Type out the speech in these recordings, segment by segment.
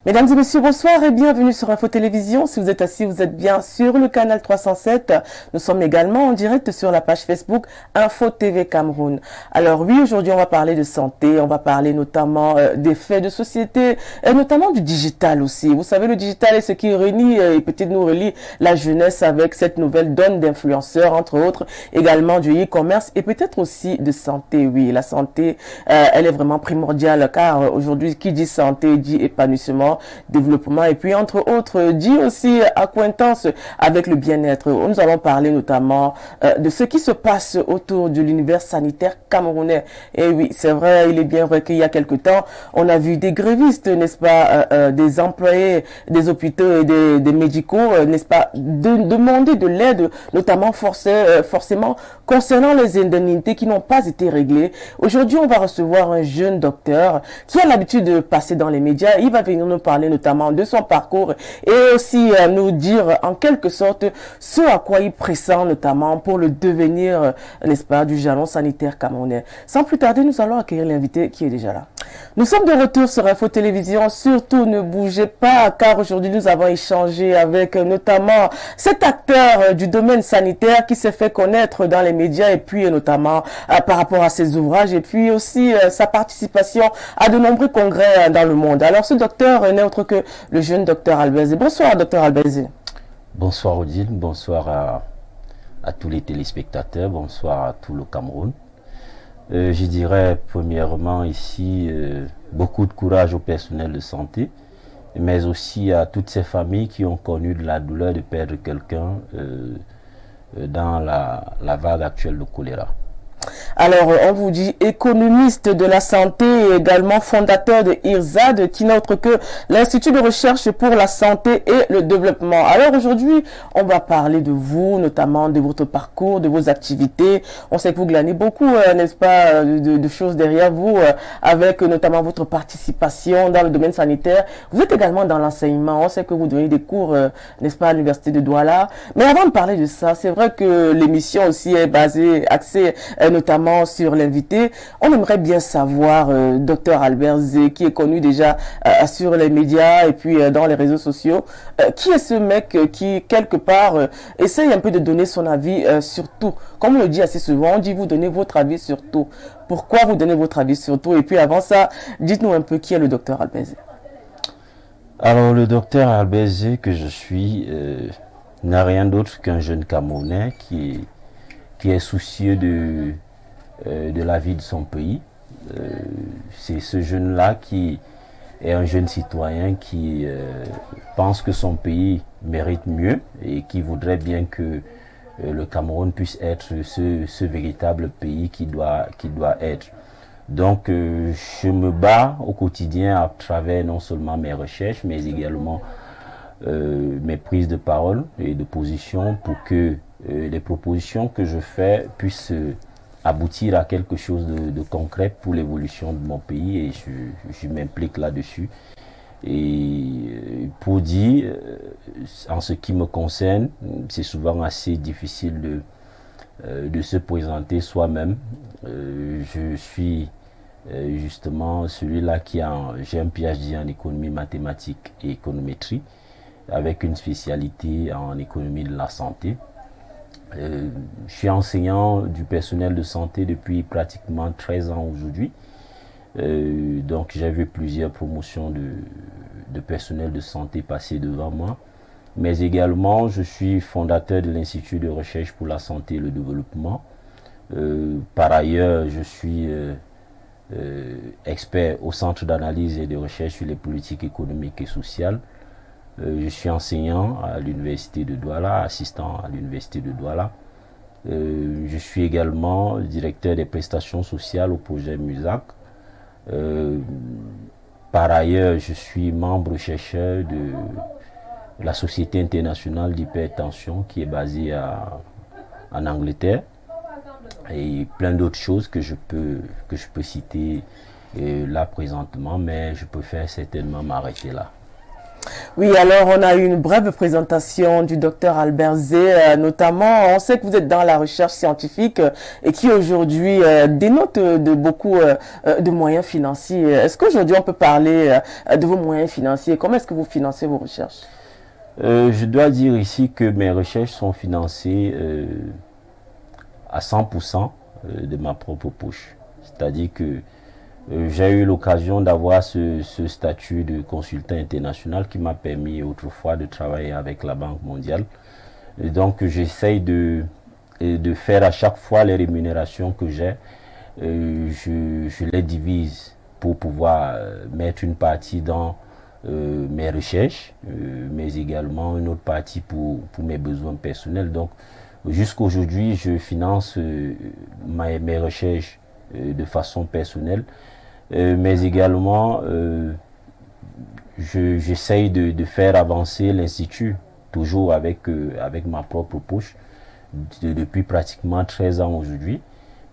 Mesdames et messieurs, bonsoir et bienvenue sur Info Télévision. Si vous êtes assis, vous êtes bien sur le canal 307. Nous sommes également en direct sur la page Facebook Info TV Cameroun. Alors oui, aujourd'hui on va parler de santé, on va parler notamment des faits de société et notamment du digital aussi. Vous savez, le digital est ce qui réunit et peut-être nous relie la jeunesse avec cette nouvelle donne d'influenceurs, entre autres, également du e-commerce et peut-être aussi de santé. Oui, la santé, elle est vraiment primordiale car aujourd'hui, qui dit santé dit épanouissement, développement et puis entre autres dit aussi acquaintance avec le bien-être. Nous allons parler notamment de ce qui se passe autour de l'univers sanitaire camerounais. Et oui, c'est vrai, il est bien vrai qu'il y a quelque temps, on a vu des grévistes, n'est-ce pas, des employés des hôpitaux et des médicaux, n'est-ce pas, demander de l'aide, notamment forcément concernant les indemnités qui n'ont pas été réglées. Aujourd'hui, on va recevoir un jeune docteur qui a l'habitude de passer dans les médias. Il va venir nous parler notamment de son parcours et aussi nous dire en quelque sorte ce à quoi il pressent notamment pour le devenir, n'est-ce pas, du jalon sanitaire camerounais. Sans plus tarder, nous allons accueillir l'invité qui est déjà là. Nous sommes de retour sur Info Télévision. Surtout, ne bougez pas car aujourd'hui, nous avons échangé avec notamment cet acteur du domaine sanitaire qui s'est fait connaître dans les médias et puis notamment par rapport à ses ouvrages et puis aussi sa participation à de nombreux congrès dans le monde. Alors, ce docteur n'est autre que le jeune docteur Albezé. Bonsoir, docteur Albezé. Bonsoir, Odile. Bonsoir à tous les téléspectateurs. Bonsoir à tout le Cameroun. Je dirais premièrement ici beaucoup de courage au personnel de santé, mais aussi à toutes ces familles qui ont connu de la douleur de perdre quelqu'un dans la vague actuelle de choléra. Alors, on vous dit économiste de la santé et également fondateur de IRSAD, qui n'est autre que l'Institut de recherche pour la santé et le développement. Alors aujourd'hui, on va parler de vous, notamment de votre parcours, de vos activités. On sait que vous glanez beaucoup, n'est-ce pas, de choses derrière vous, avec notamment votre participation dans le domaine sanitaire. Vous êtes également dans l'enseignement. On sait que vous donnez des cours, n'est-ce pas, à l'université de Douala. Mais avant de parler de ça, c'est vrai que l'émission aussi est axée notamment sur l'invité. On aimerait bien savoir, docteur Albert Zé, qui est connu déjà sur les médias et puis dans les réseaux sociaux, qui est ce mec qui, quelque part, essaye un peu de donner son avis sur tout. Comme on le dit assez souvent, on dit vous donnez votre avis sur tout. Pourquoi vous donnez votre avis sur tout? Et puis avant ça, dites-nous un peu qui est le docteur Albert Zé. Alors, le docteur Albert Zé que je suis n'a rien d'autre qu'un jeune Camerounais qui est soucieux de la vie de son pays. C'est ce jeune-là qui est un jeune citoyen qui pense que son pays mérite mieux et qui voudrait bien que le Cameroun puisse être ce véritable pays qui doit être. Donc, je me bats au quotidien à travers non seulement mes recherches, mais également mes prises de parole et de position pour que les propositions que je fais puissent aboutir à quelque chose de concret pour l'évolution de mon pays et je m'implique là-dessus. Et pour dire, en ce qui me concerne, c'est souvent assez difficile de se présenter soi-même. Je suis justement celui-là j'ai un PhD en économie mathématique et économétrie avec une spécialité en économie de la santé. Je suis enseignant du personnel de santé depuis pratiquement 13 ans aujourd'hui. Donc j'ai vu plusieurs promotions de personnel de santé passer devant moi. Mais également, je suis fondateur de l'Institut de recherche pour la santé et le développement. Par ailleurs, je suis expert au Centre d'analyse et de recherche sur les politiques économiques et sociales. Je suis enseignant à l'Université de Douala, assistant à l'Université de Douala. Je suis également directeur des prestations sociales au projet MUSAC. Par ailleurs, je suis membre chercheur de la Société internationale d'hypertension qui est basée en Angleterre, et plein d'autres choses que je peux citer là présentement, mais je préfère certainement m'arrêter là. Oui, alors on a eu une brève présentation du docteur Albert Zé, notamment on sait que vous êtes dans la recherche scientifique et qui aujourd'hui dénote de beaucoup de moyens financiers. Est-ce qu'aujourd'hui on peut parler de vos moyens financiers? Comment est-ce que vous financez vos recherches? Je dois dire ici que mes recherches sont financées à 100% de ma propre poche. C'est-à-dire que j'ai eu l'occasion d'avoir ce statut de consultant international qui m'a permis autrefois de travailler avec la Banque mondiale. Et donc j'essaye de faire à chaque fois les rémunérations que j'ai. Je les divise pour pouvoir mettre une partie dans mes recherches, mais également une autre partie pour mes besoins personnels. Donc jusqu'à aujourd'hui, je finance mes recherches de façon personnelle, mais également j'essaye de faire avancer l'Institut, toujours avec ma propre poche, depuis pratiquement 13 ans aujourd'hui.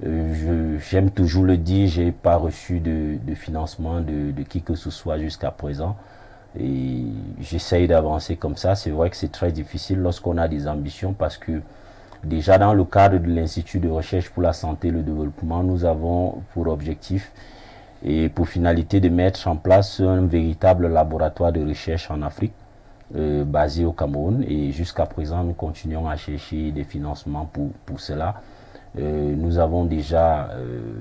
J'aime toujours le dire, je n'ai pas reçu de financement de qui que ce soit jusqu'à présent. Et j'essaye d'avancer comme ça. C'est vrai que c'est très difficile lorsqu'on a des ambitions parce que déjà dans le cadre de l'Institut de recherche pour la santé et le développement, nous avons pour objectif et pour finalité de mettre en place un véritable laboratoire de recherche en Afrique basé au Cameroun. Et jusqu'à présent, nous continuons à chercher des financements pour cela. Nous avons déjà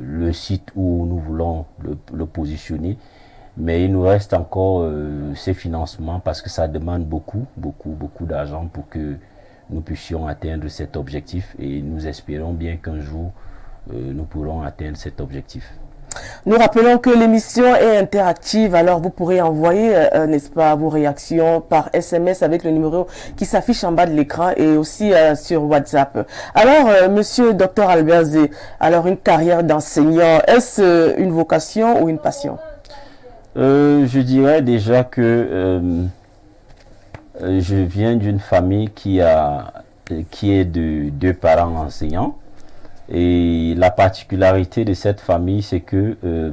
le site où nous voulons le positionner. Mais il nous reste encore ces financements parce que ça demande beaucoup d'argent pour que nous puissions atteindre cet objectif. Et nous espérons bien qu'un jour, nous pourrons atteindre cet objectif. Nous rappelons que l'émission est interactive, alors vous pourrez envoyer, n'est-ce pas, vos réactions par SMS avec le numéro qui s'affiche en bas de l'écran et aussi sur WhatsApp. Alors, monsieur Dr Albert Zé, alors une carrière d'enseignant, est-ce une vocation ou une passion? Je dirais déjà que je viens d'une famille qui est de deux parents enseignants. Et la particularité de cette famille, c'est que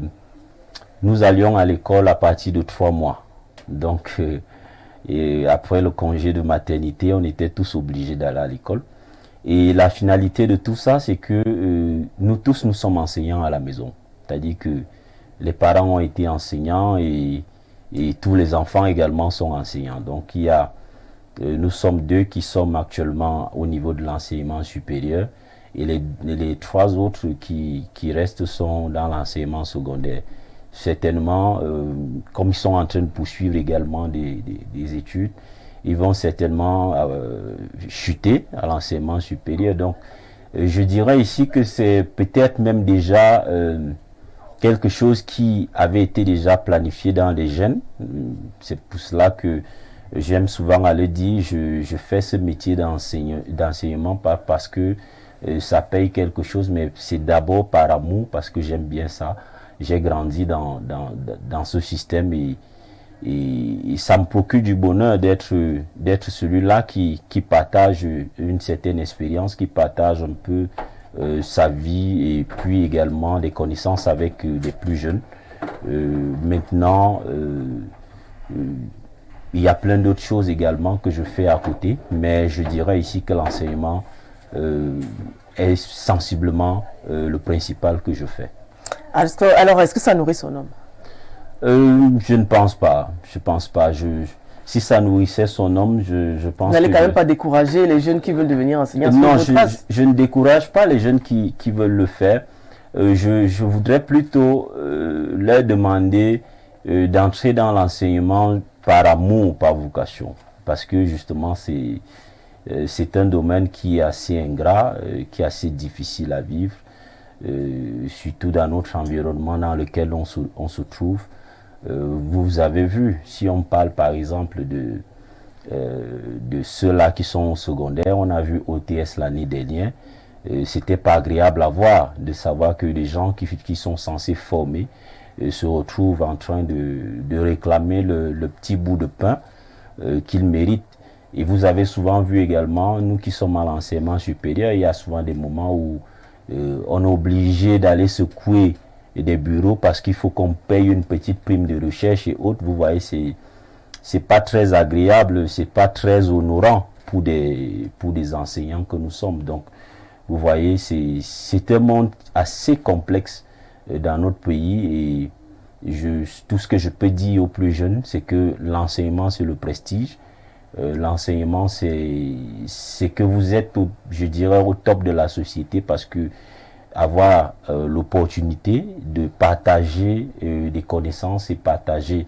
nous allions à l'école à partir de 3 mois. Donc, et après le congé de maternité, on était tous obligés d'aller à l'école. Et la finalité de tout ça, c'est que nous tous, nous sommes enseignants à la maison. C'est-à-dire que les parents ont été enseignants et tous les enfants également sont enseignants. Donc, nous sommes 2 qui sommes actuellement au niveau de l'enseignement supérieur. Et les 3 autres qui restent sont dans l'enseignement secondaire. Certainement, comme ils sont en train de poursuivre également des études, ils vont certainement chuter à l'enseignement supérieur. Donc, je dirais ici que c'est peut-être même déjà quelque chose qui avait été déjà planifié dans les gènes. C'est pour cela que j'aime souvent à le dire, je fais ce métier d'enseignement pas parce que ça paye quelque chose, mais c'est d'abord par amour, parce que j'aime bien ça. J'ai grandi dans ce système et ça me procure du bonheur d'être celui-là qui partage une certaine expérience, qui partage un peu sa vie et puis également des connaissances avec des plus jeunes. Maintenant, il y a plein d'autres choses également que je fais à côté, mais je dirais ici que l'enseignement est sensiblement le principal que je fais. Alors, est-ce que ça nourrit son homme? Je ne pense pas. Je pense pas. si ça nourrissait son homme, je pense Vous n'allez que quand même pas décourager les jeunes qui veulent devenir enseignants? non, je ne décourage pas les jeunes qui veulent le faire. Je voudrais plutôt leur demander d'entrer dans l'enseignement par amour, par vocation. Parce que justement, c'est un domaine qui est assez ingrat, qui est assez difficile à vivre, surtout dans notre environnement dans lequel on se trouve. Vous avez vu, si on parle par exemple de ceux-là qui sont au secondaire, on a vu OTS l'année dernière, c'était pas agréable à voir, de savoir que les gens qui sont censés former se retrouvent en train de réclamer le petit bout de pain qu'ils méritent. Et vous avez souvent vu également, nous qui sommes à l'enseignement supérieur, il y a souvent des moments où on est obligé d'aller secouer des bureaux parce qu'il faut qu'on paye une petite prime de recherche et autres. Vous voyez, c'est pas très agréable, c'est pas très honorant pour des enseignants que nous sommes. Donc, vous voyez, c'est un monde assez complexe dans notre pays et tout ce que je peux dire aux plus jeunes, c'est que l'enseignement, c'est le prestige. L'enseignement, c'est que vous êtes, je dirais, au top de la société parce que avoir l'opportunité de partager des connaissances et partager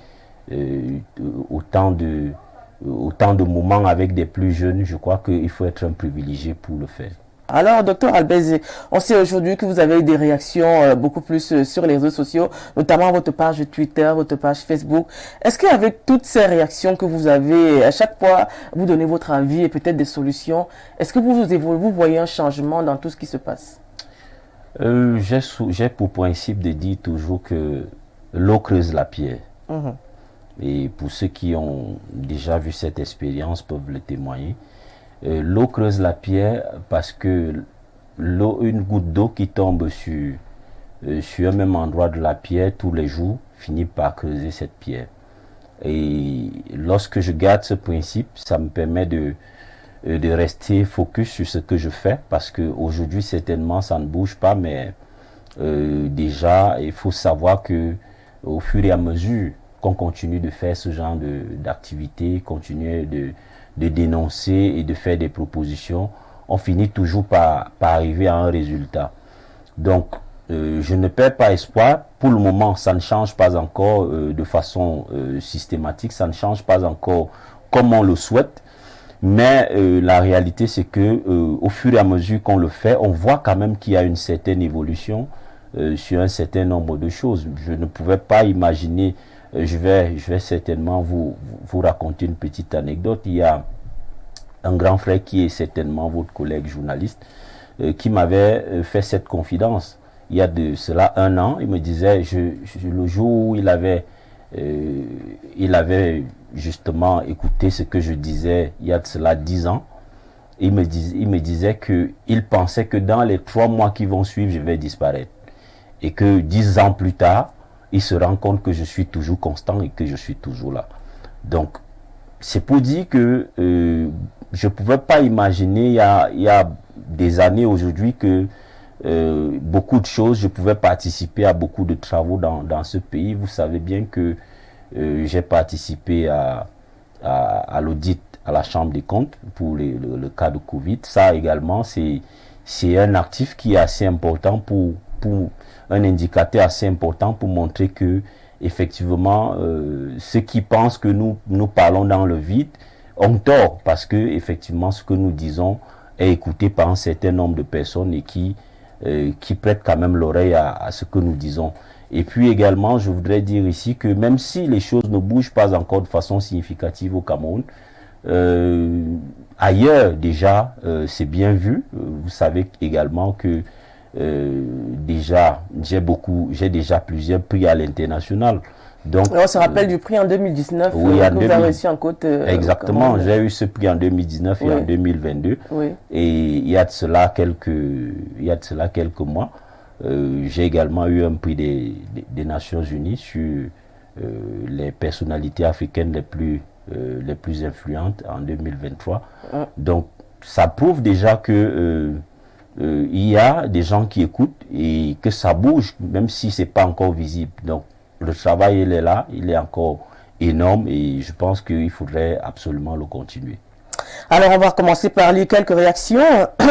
autant de moments avec des plus jeunes, je crois qu'il faut être un privilégié pour le faire. Alors, docteur Albezé, on sait aujourd'hui que vous avez eu des réactions beaucoup plus sur les réseaux sociaux, notamment votre page Twitter, votre page Facebook. Est-ce qu'avec toutes ces réactions que vous avez, à chaque fois, vous donnez votre avis et peut-être des solutions, est-ce que vous voyez un changement dans tout ce qui se passe? J'ai pour principe de dire toujours que l'eau creuse la pierre. Et pour ceux qui ont déjà vu cette expérience peuvent le témoigner. L'eau creuse la pierre parce que une goutte d'eau qui tombe sur un même endroit de la pierre tous les jours finit par creuser cette pierre. Et lorsque je garde ce principe, ça me permet de rester focus sur ce que je fais parce que aujourd'hui certainement ça ne bouge pas, mais déjà il faut savoir que au fur et à mesure qu'on continue de faire ce genre d'activité, continuer de dénoncer et de faire des propositions, on finit toujours par arriver à un résultat. Donc, je ne perds pas espoir. Pour le moment, ça ne change pas encore de façon systématique, ça ne change pas encore comme on le souhaite. Mais la réalité, c'est que au fur et à mesure qu'on le fait, on voit quand même qu'il y a une certaine évolution sur un certain nombre de choses. Je ne pouvais pas imaginer. Je vais certainement vous raconter une petite anecdote. Il y a un grand frère qui est certainement votre collègue journaliste qui m'avait fait cette confidence. Il y a de cela 1 an, il me disait, le jour où il avait justement écouté ce que je disais il y a de cela 10 ans, il me disait qu'il pensait que dans les 3 mois qui vont suivre, je vais disparaître. Et que 10 ans plus tard, il se rend compte que je suis toujours constant et que je suis toujours là. Donc, c'est pour dire que je ne pouvais pas imaginer il y a des années aujourd'hui que beaucoup de choses, je pouvais participer à beaucoup de travaux dans ce pays. Vous savez bien que j'ai participé à l'audit à la Chambre des comptes pour le cas de Covid. Ça également, c'est un actif qui est assez important pour un indicateur assez important pour montrer que effectivement ceux qui pensent que nous parlons dans le vide ont tort parce que effectivement ce que nous disons est écouté par un certain nombre de personnes et qui prêtent quand même l'oreille à ce que nous disons. Et puis également, je voudrais dire ici que même si les choses ne bougent pas encore de façon significative au Cameroun, ailleurs déjà c'est bien vu. Vous savez également que déjà j'ai déjà plusieurs prix à l'international. Donc on se rappelle du prix en 2019 oui, que vous avez reçu en Côte. Exactement, j'ai eu ce prix en 2019 et en 2022. Oui. Et il y a de cela quelques mois, j'ai également eu un prix des Nations Unies sur les personnalités africaines les plus influentes en 2023. Donc ça prouve déjà que il y a des gens qui écoutent et que ça bouge, même si c'est pas encore visible. Donc le travail il est là, il est encore énorme et je pense qu'il faudrait absolument le continuer. Alors, on va commencer par lire quelques réactions.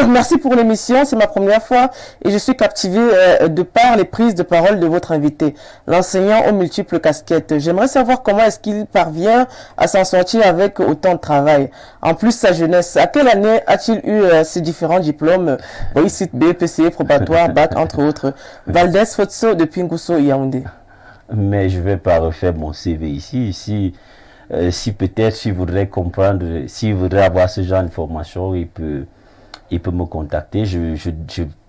Merci pour l'émission, c'est ma première fois et je suis captivé de par les prises de parole de votre invité, l'enseignant aux multiples casquettes. J'aimerais savoir comment est-ce qu'il parvient à s'en sortir avec autant de travail. En plus, sa jeunesse, à quelle année a-t-il eu ces différents diplômes? Bon, il cite BPCE, probatoire, bac, entre autres. Valdez Fotso de Pingusso, Yaoundé. Mais je ne vais pas refaire mon CV ici. Si peut-être s'il voudrait comprendre, s'il voudrait avoir ce genre d'informations, il peut me contacter.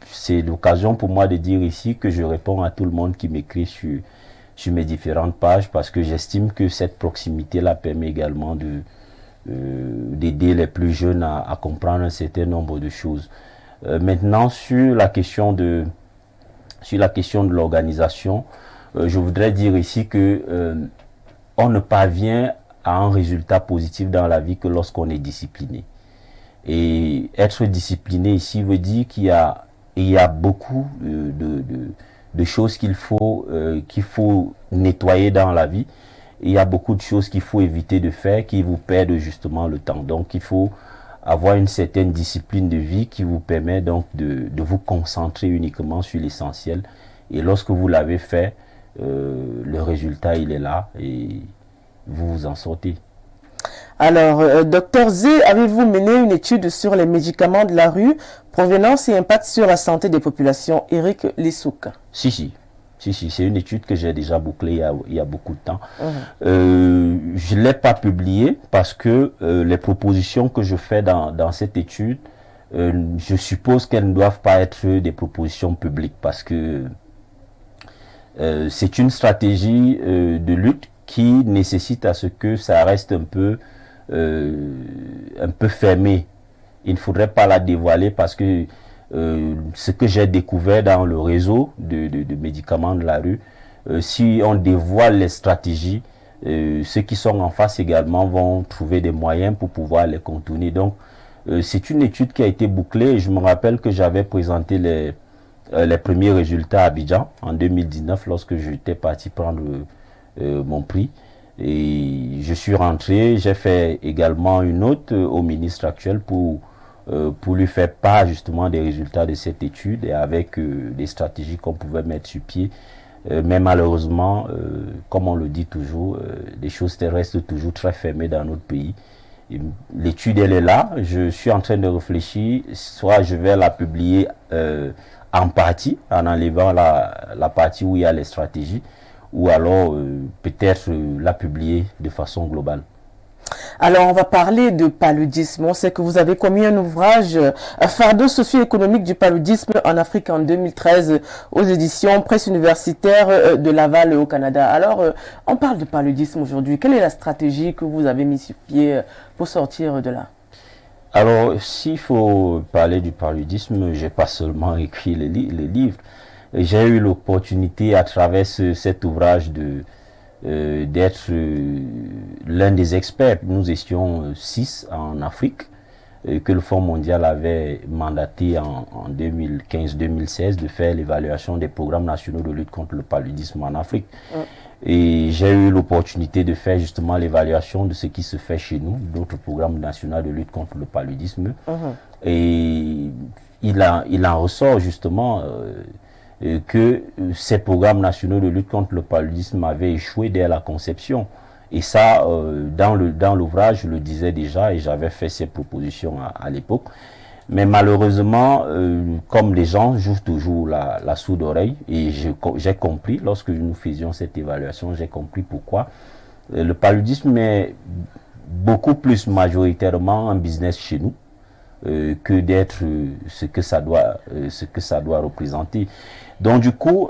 C'est l'occasion pour moi de dire ici que je réponds à tout le monde qui m'écrit sur mes différentes pages parce que j'estime que cette proximité-là permet également d'aider les plus jeunes à comprendre un certain nombre de choses. Maintenant, sur la question de l'organisation, je voudrais dire ici que on ne parvient à un résultat positif dans la vie que lorsqu'on est discipliné. Et être discipliné ici veut dire qu'il y a beaucoup de choses qu'il faut nettoyer dans la vie. Il y a beaucoup de choses qu'il faut éviter de faire qui vous perdent justement le temps. Donc il faut avoir une certaine discipline de vie qui vous permet donc de vous concentrer uniquement sur l'essentiel. Et lorsque vous l'avez fait, le résultat il est là et vous vous en sortez. Alors, docteur Z, avez-vous mené une étude sur les médicaments de la rue, provenance et impact sur la santé des populations? Eric Lissouk. Si, c'est une étude que j'ai déjà bouclée il y a beaucoup de temps. Je ne l'ai pas publiée parce que les propositions que je fais dans cette étude, je suppose qu'elles ne doivent pas être des propositions publiques parce que c'est une stratégie de lutte qui nécessite à ce que ça reste un peu fermé. Il ne faudrait pas la dévoiler parce que ce que j'ai découvert dans le réseau de médicaments de la rue, si on dévoile les stratégies, ceux qui sont en face également vont trouver des moyens pour pouvoir les contourner. Donc, c'est une étude qui a été bouclée et je me rappelle que j'avais présenté les premiers résultats à Abidjan en 2019 lorsque j'étais parti prendre mon prix. Et je suis rentré, j'ai fait également une note au ministre actuel pour lui faire part justement des résultats de cette étude et avec des stratégies qu'on pouvait mettre sur pied. Mais malheureusement, comme on le dit toujours, les choses restent toujours très fermées dans notre pays. L'étude, elle est là. Je suis en train de réfléchir. Soit je vais la publier en partie, en enlevant la partie où il y a les stratégies, ou alors peut-être la publier de façon globale. Alors, on va parler de paludisme. On sait que vous avez commis un ouvrage, fardeau socio-économique du paludisme en Afrique en 2013 aux éditions Presse universitaire de Laval au Canada. Alors, on parle de paludisme aujourd'hui. Quelle est la stratégie que vous avez mise sur pied pour sortir de là? Alors, s'il faut parler du paludisme, j'ai pas seulement écrit les livres. J'ai eu l'opportunité à travers cet ouvrage d'être l'un des experts. Nous étions 6 en Afrique que le Fonds mondial avait mandaté en 2015-2016 de faire l'évaluation des programmes nationaux de lutte contre le paludisme en Afrique. Et j'ai eu l'opportunité de faire justement l'évaluation de ce qui se fait chez nous, d'autres programmes nationaux de lutte contre le paludisme. Et il en ressort justement que ces programmes nationaux de lutte contre le paludisme avaient échoué dès la conception. Et ça, dans l'ouvrage, je le disais déjà et j'avais fait ces propositions à l'époque. Mais malheureusement, comme les gens jouent toujours la sourde oreille, et j'ai compris, lorsque nous faisions cette évaluation, j'ai compris pourquoi. Le paludisme est beaucoup plus majoritairement un business chez nous que d'être ce que ça doit représenter. Donc du coup,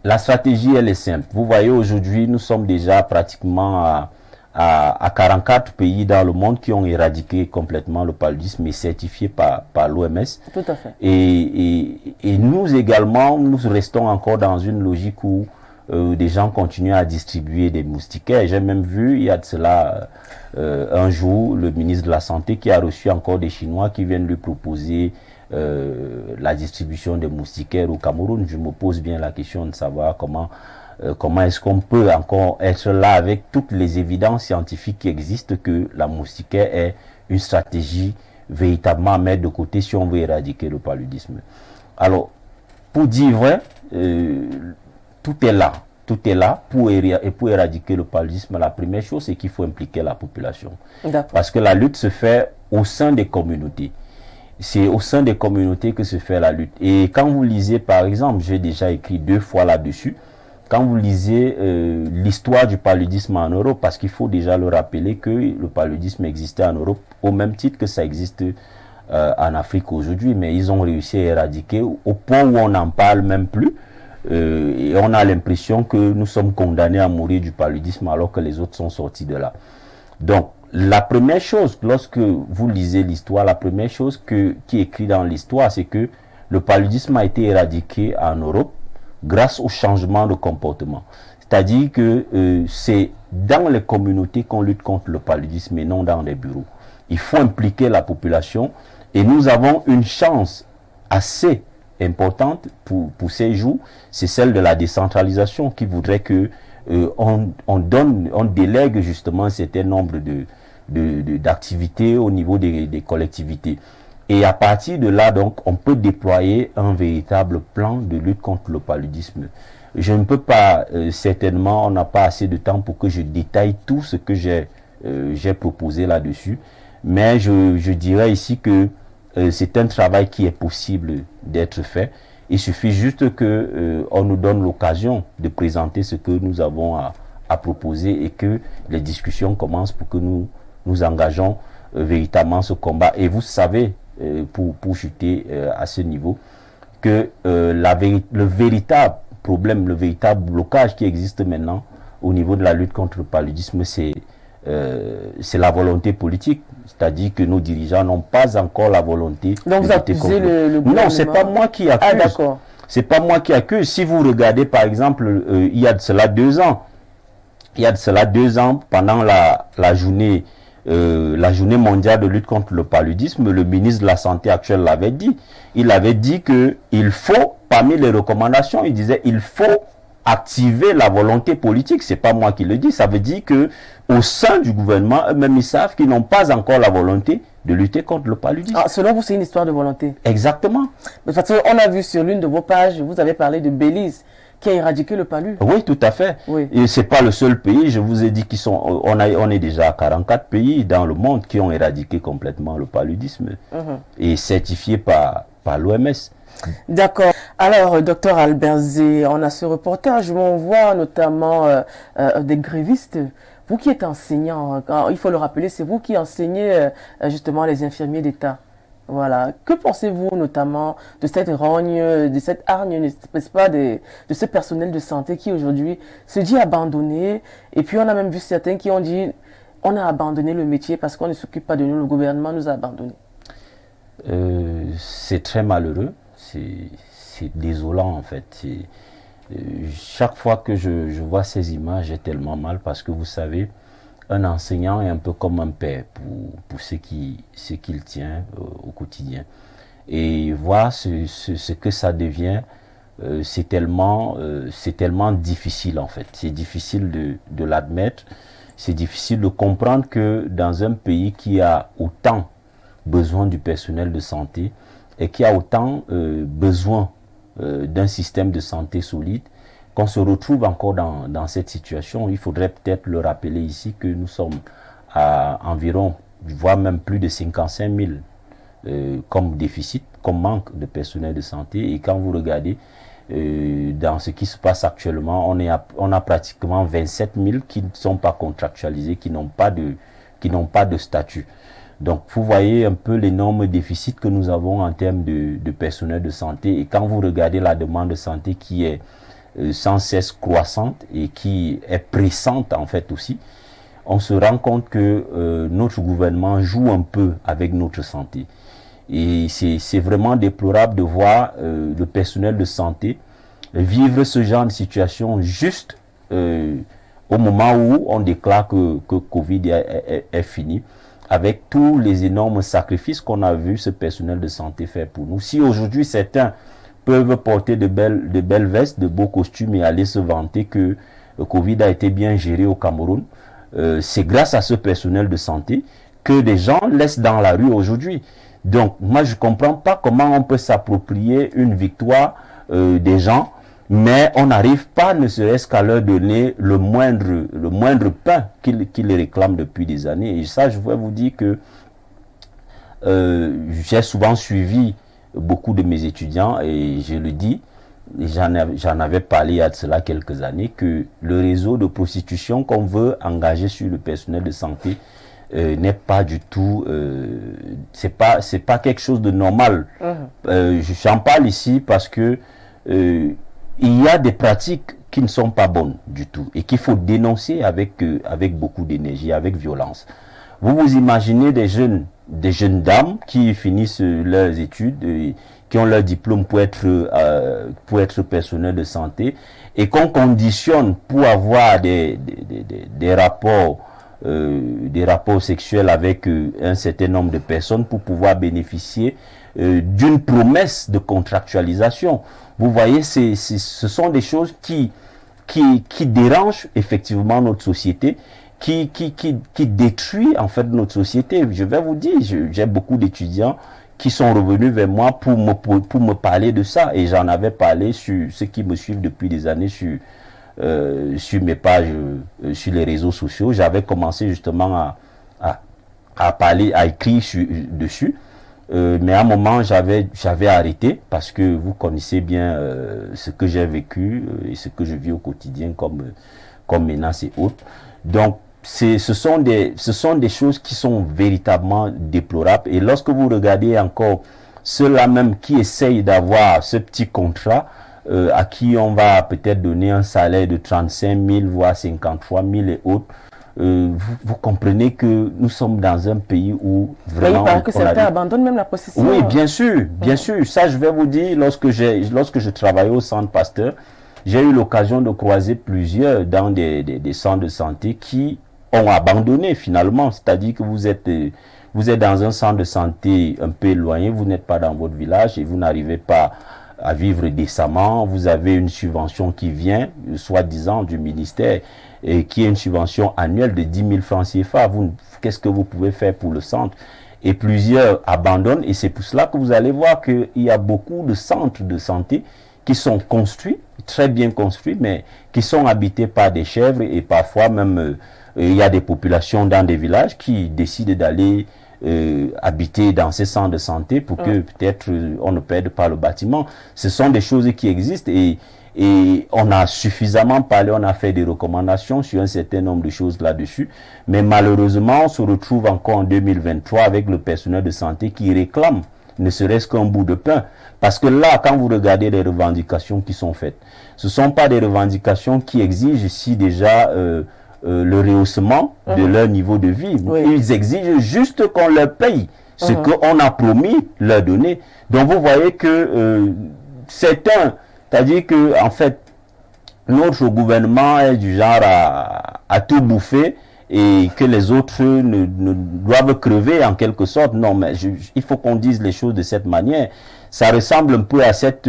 la stratégie elle est simple. Vous voyez aujourd'hui, nous sommes déjà pratiquement à 44 pays dans le monde qui ont éradiqué complètement le paludisme et certifié par l'OMS. Tout à fait. Et nous également, nous restons encore dans une logique où des gens continuent à distribuer des moustiquaires. J'ai même vu, il y a de cela un jour, le ministre de la Santé qui a reçu encore des Chinois qui viennent lui proposer la distribution des moustiquaires au Cameroun. Je me pose bien la question de savoir comment comment est-ce qu'on peut encore être là avec toutes les évidences scientifiques qui existent que la moustiquaire est une stratégie véritablement à mettre de côté si on veut éradiquer le paludisme. Alors, pour dire vrai, tout est là. Tout est là pour éradiquer le paludisme. La première chose, c'est qu'il faut impliquer la population. Parce que la lutte se fait au sein des communautés. C'est au sein des communautés que se fait la lutte. Et quand vous lisez, par exemple, j'ai déjà écrit 2 fois là-dessus, quand vous lisez l'histoire du paludisme en Europe, parce qu'il faut déjà le rappeler que le paludisme existait en Europe au même titre que ça existe en Afrique aujourd'hui, mais ils ont réussi à éradiquer au point où on n'en parle même plus. Et on a l'impression que nous sommes condamnés à mourir du paludisme alors que les autres sont sortis de là. Donc, la première chose, lorsque vous lisez l'histoire, la première chose qui est écrite dans l'histoire, c'est que le paludisme a été éradiqué en Europe grâce au changement de comportement. C'est-à-dire que c'est dans les communautés qu'on lutte contre le paludisme et non dans les bureaux. Il faut impliquer la population et nous avons une chance assez importante pour ces jours, c'est celle de la décentralisation qui voudrait que on délègue justement un certain nombre d'activités au niveau des collectivités. Et à partir de là, donc, on peut déployer un véritable plan de lutte contre le paludisme. Je ne peux pas, certainement, on n'a pas assez de temps pour que je détaille tout ce que j'ai proposé là-dessus, mais je dirais ici que c'est un travail qui est possible d'être fait. Il suffit juste que on nous donne l'occasion de présenter ce que nous avons à proposer et que les discussions commencent pour que nous engageons véritablement ce combat. Et vous savez, pour chuter à ce niveau, que le véritable problème, le véritable blocage qui existe maintenant au niveau de la lutte contre le paludisme, c'est la volonté politique. C'est-à-dire que nos dirigeants n'ont pas encore la volonté de lutter contre le gouvernement. Non, c'est pas moi qui accuse. Ah, d'accord. C'est pas moi qui accuse. Si vous regardez, par exemple, il y a de cela 2 ans, pendant la journée mondiale de lutte contre le paludisme, le ministre de la Santé actuel l'avait dit. Il avait dit que il faut, parmi les recommandations, il disait il faut activer la volonté politique. C'est pas moi qui le dis. Ça veut dire que au sein du gouvernement, eux-mêmes, ils savent qu'ils n'ont pas encore la volonté de lutter contre le paludisme. Ah, selon vous, c'est une histoire de volonté. Exactement. Mais parce qu'on a vu sur l'une de vos pages, vous avez parlé de Belize, qui a éradiqué le palud. Oui, tout à fait. Oui. Et c'est pas le seul pays. Je vous ai dit on est déjà à 44 pays dans le monde qui ont éradiqué complètement le paludisme et certifié par l'OMS. D'accord. Alors, docteur Albert Zé, on a ce reportage où on voit notamment des grévistes. Vous qui êtes enseignant, il faut le rappeler, c'est vous qui enseignez justement les infirmiers d'État. Voilà. Que pensez-vous notamment de cette rogne, de cette hargne, n'est-ce pas, de ce personnel de santé qui aujourd'hui se dit abandonné? Et puis on a même vu certains qui ont dit on a abandonné le métier parce qu'on ne s'occupe pas de nous, le gouvernement nous a abandonnés. C'est très malheureux. C'est désolant en fait. Chaque fois que je vois ces images, j'ai tellement mal parce que vous savez, un enseignant est un peu comme un père pour ce qu'il tient au quotidien. Et voir ce que ça devient, c'est tellement difficile en fait. C'est difficile de l'admettre. C'est difficile de comprendre que dans un pays qui a autant besoin du personnel de santé, et qui a autant besoin d'un système de santé solide, qu'on se retrouve encore dans cette situation. Il faudrait peut-être le rappeler ici que nous sommes à environ, voire même plus de 55 000 comme déficit, comme manque de personnel de santé. Et quand vous regardez dans ce qui se passe actuellement, on a pratiquement 27 000 qui ne sont pas contractualisés, qui n'ont pas de statut. Donc, vous voyez un peu l'énorme déficit que nous avons en termes de personnel de santé. Et quand vous regardez la demande de santé qui est sans cesse croissante et qui est pressante en fait aussi, on se rend compte que notre gouvernement joue un peu avec notre santé. Et c'est vraiment déplorable de voir le personnel de santé vivre ce genre de situation juste au moment où on déclare que Covid est fini, avec tous les énormes sacrifices qu'on a vu ce personnel de santé faire pour nous. Si aujourd'hui certains peuvent porter de belles vestes, de beaux costumes et aller se vanter que le Covid a été bien géré au Cameroun. C'est grâce à ce personnel de santé que des gens laissent dans la rue aujourd'hui. Donc, moi, je ne comprends pas comment on peut s'approprier une victoire des gens, mais on n'arrive pas, ne serait-ce qu'à leur donner le moindre pain qu'ils réclament depuis des années. Et ça, je voudrais vous dire que j'ai souvent suivi beaucoup de mes étudiants, et je le dis, j'en avais parlé il y a de cela quelques années, que le réseau de prostitution qu'on veut engager sur le personnel de santé n'est pas du tout, c'est pas quelque chose de normal. J'en parle ici parce que il y a des pratiques qui ne sont pas bonnes du tout et qu'il faut dénoncer avec beaucoup d'énergie, avec violence. Vous vous imaginez des jeunes dames qui finissent leurs études, qui ont leur diplôme pour être personnel de santé, et qu'on conditionne pour avoir des rapports sexuels avec un certain nombre de personnes pour pouvoir bénéficier d'une promesse de contractualisation. Vous voyez, ce sont des choses qui dérangent effectivement notre société, qui détruit en fait notre société. Je vais vous dire, j'ai beaucoup d'étudiants qui sont revenus vers moi pour me parler de ça, et j'en avais parlé sur ceux qui me suivent depuis des années sur mes pages, sur les réseaux sociaux. J'avais commencé justement à parler, à écrire dessus, mais à un moment j'avais arrêté parce que vous connaissez bien ce que j'ai vécu et ce que je vis au quotidien comme menaces et autres. Donc ce sont des choses qui sont véritablement déplorables. Et lorsque vous regardez encore ceux-là même qui essayent d'avoir ce petit contrat, à qui on va peut-être donner un salaire de 35 000 voire 53 000 et autres, vous comprenez que nous sommes dans un pays où vraiment... Il paraît que certains abandonnent même la prostitution. Oui, bien sûr, bien sûr. Ça, je vais vous dire, lorsque je travaillais au Centre Pasteur, j'ai eu l'occasion de croiser plusieurs dans des centres de santé qui ont abandonné finalement. C'est-à-dire que vous êtes dans un centre de santé un peu éloigné, vous n'êtes pas dans votre village et vous n'arrivez pas à vivre décemment. Vous avez une subvention qui vient, soi-disant, du ministère, et qui est une subvention annuelle de 10 000 francs CFA. Qu'est-ce que vous pouvez faire pour le centre? Et plusieurs abandonnent, et c'est pour cela que vous allez voir qu'il y a beaucoup de centres de santé qui sont construits, très bien construits, mais qui sont habités par des chèvres, et parfois même il y a des populations dans des villages qui décident d'aller habiter dans ces centres de santé pour que peut-être on ne perde pas le bâtiment. Ce sont des choses qui existent, et on a suffisamment parlé, on a fait des recommandations sur un certain nombre de choses là-dessus, mais malheureusement on se retrouve encore en 2023 avec le personnel de santé qui réclame ne serait-ce qu'un bout de pain. Parce que là, quand vous regardez les revendications qui sont faites, ce ne sont pas des revendications qui exigent ici déjà le rehaussement de leur niveau de vie. Oui. Ils exigent juste qu'on leur paye ce qu'on a promis leur donner. Donc vous voyez que c'est-à-dire que en fait, notre gouvernement est du genre à tout bouffer, et que les autres ne doivent crever en quelque sorte. Non, mais il faut qu'on dise les choses de cette manière. Ça ressemble un peu à cette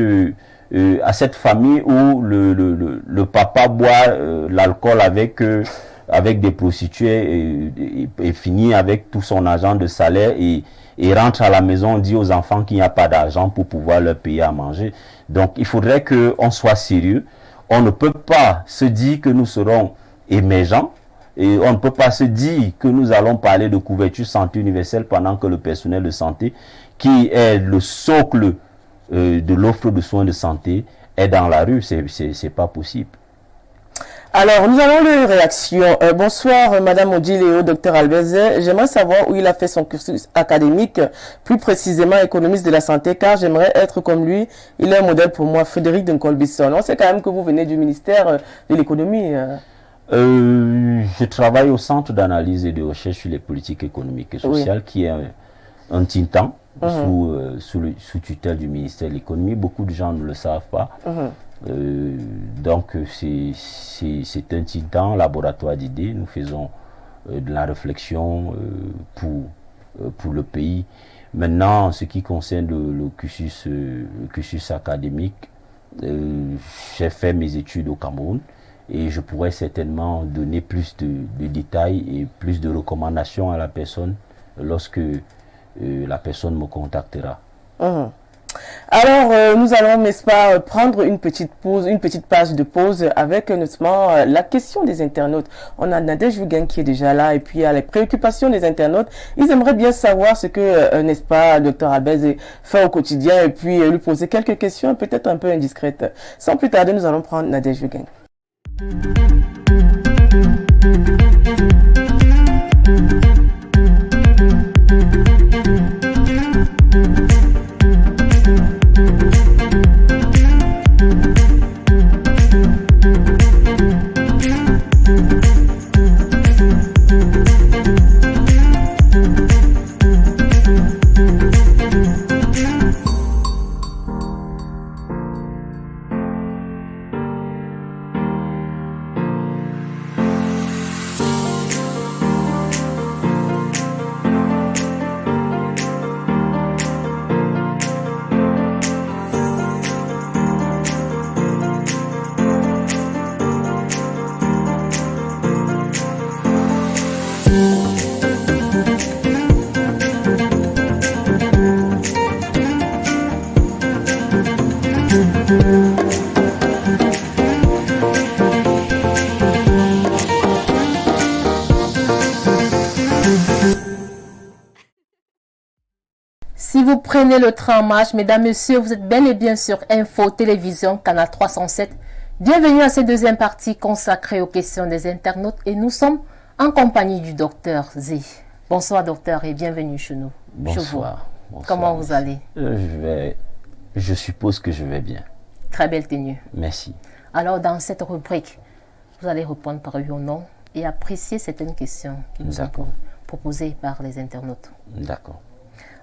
famille où le papa boit l'alcool avec des prostituées et finit avec tout son argent de salaire et rentre à la maison, dit aux enfants qu'il n'y a pas d'argent pour pouvoir leur payer à manger. Donc il faudrait qu'on soit sérieux. On ne peut pas se dire que nous serons émergents, et on ne peut pas se dire que nous allons parler de couverture santé universelle pendant que le personnel de santé, qui est le socle de l'offre de soins de santé, est dans la rue. C'est pas possible. Alors, nous avons les réactions. Bonsoir, Madame Odiléo, Dr Albezé. J'aimerais savoir où il a fait son cursus académique, plus précisément économiste de la santé, car j'aimerais être comme lui. Il est un modèle pour moi, Frédéric Dencolbisson. On sait quand même que vous venez du ministère de l'économie. Je travaille au Centre d'analyse et de recherche sur les politiques économiques et sociales, qui est un think tank sous tutelle du ministère de l'économie. Beaucoup de gens ne le savent pas. Donc c'est un think tank, laboratoire d'idées. Nous faisons de la réflexion pour le pays. Maintenant, en ce qui concerne le cursus académique, j'ai fait mes études au Cameroun et je pourrais certainement donner plus de détails et plus de recommandations à la personne lorsque la personne me contactera. Mhm. Alors, nous allons, n'est-ce pas, prendre une petite pause, une petite page de pause avec, notamment, la question des internautes. On a Nadège Vugen qui est déjà là et puis il y a les préoccupations des internautes. Ils aimeraient bien savoir ce que, n'est-ce pas, Dr Albez fait au quotidien et puis lui poser quelques questions peut-être un peu indiscrètes. Sans plus tarder, nous allons prendre Nadège Vugen. Si vous prenez le train en marche, mesdames, messieurs, vous êtes bel et bien sur Info Télévision, canal 307. Bienvenue à cette deuxième partie consacrée aux questions des internautes et nous sommes en compagnie du docteur Z. Bonsoir docteur et bienvenue chez nous. Bonsoir. Bonsoir. Comment vous allez? Je suppose que je vais bien. Très belle tenue. Merci. Alors dans cette rubrique, vous allez répondre par oui ou non et apprécier certaines questions qui nous sont proposées par les internautes. D'accord.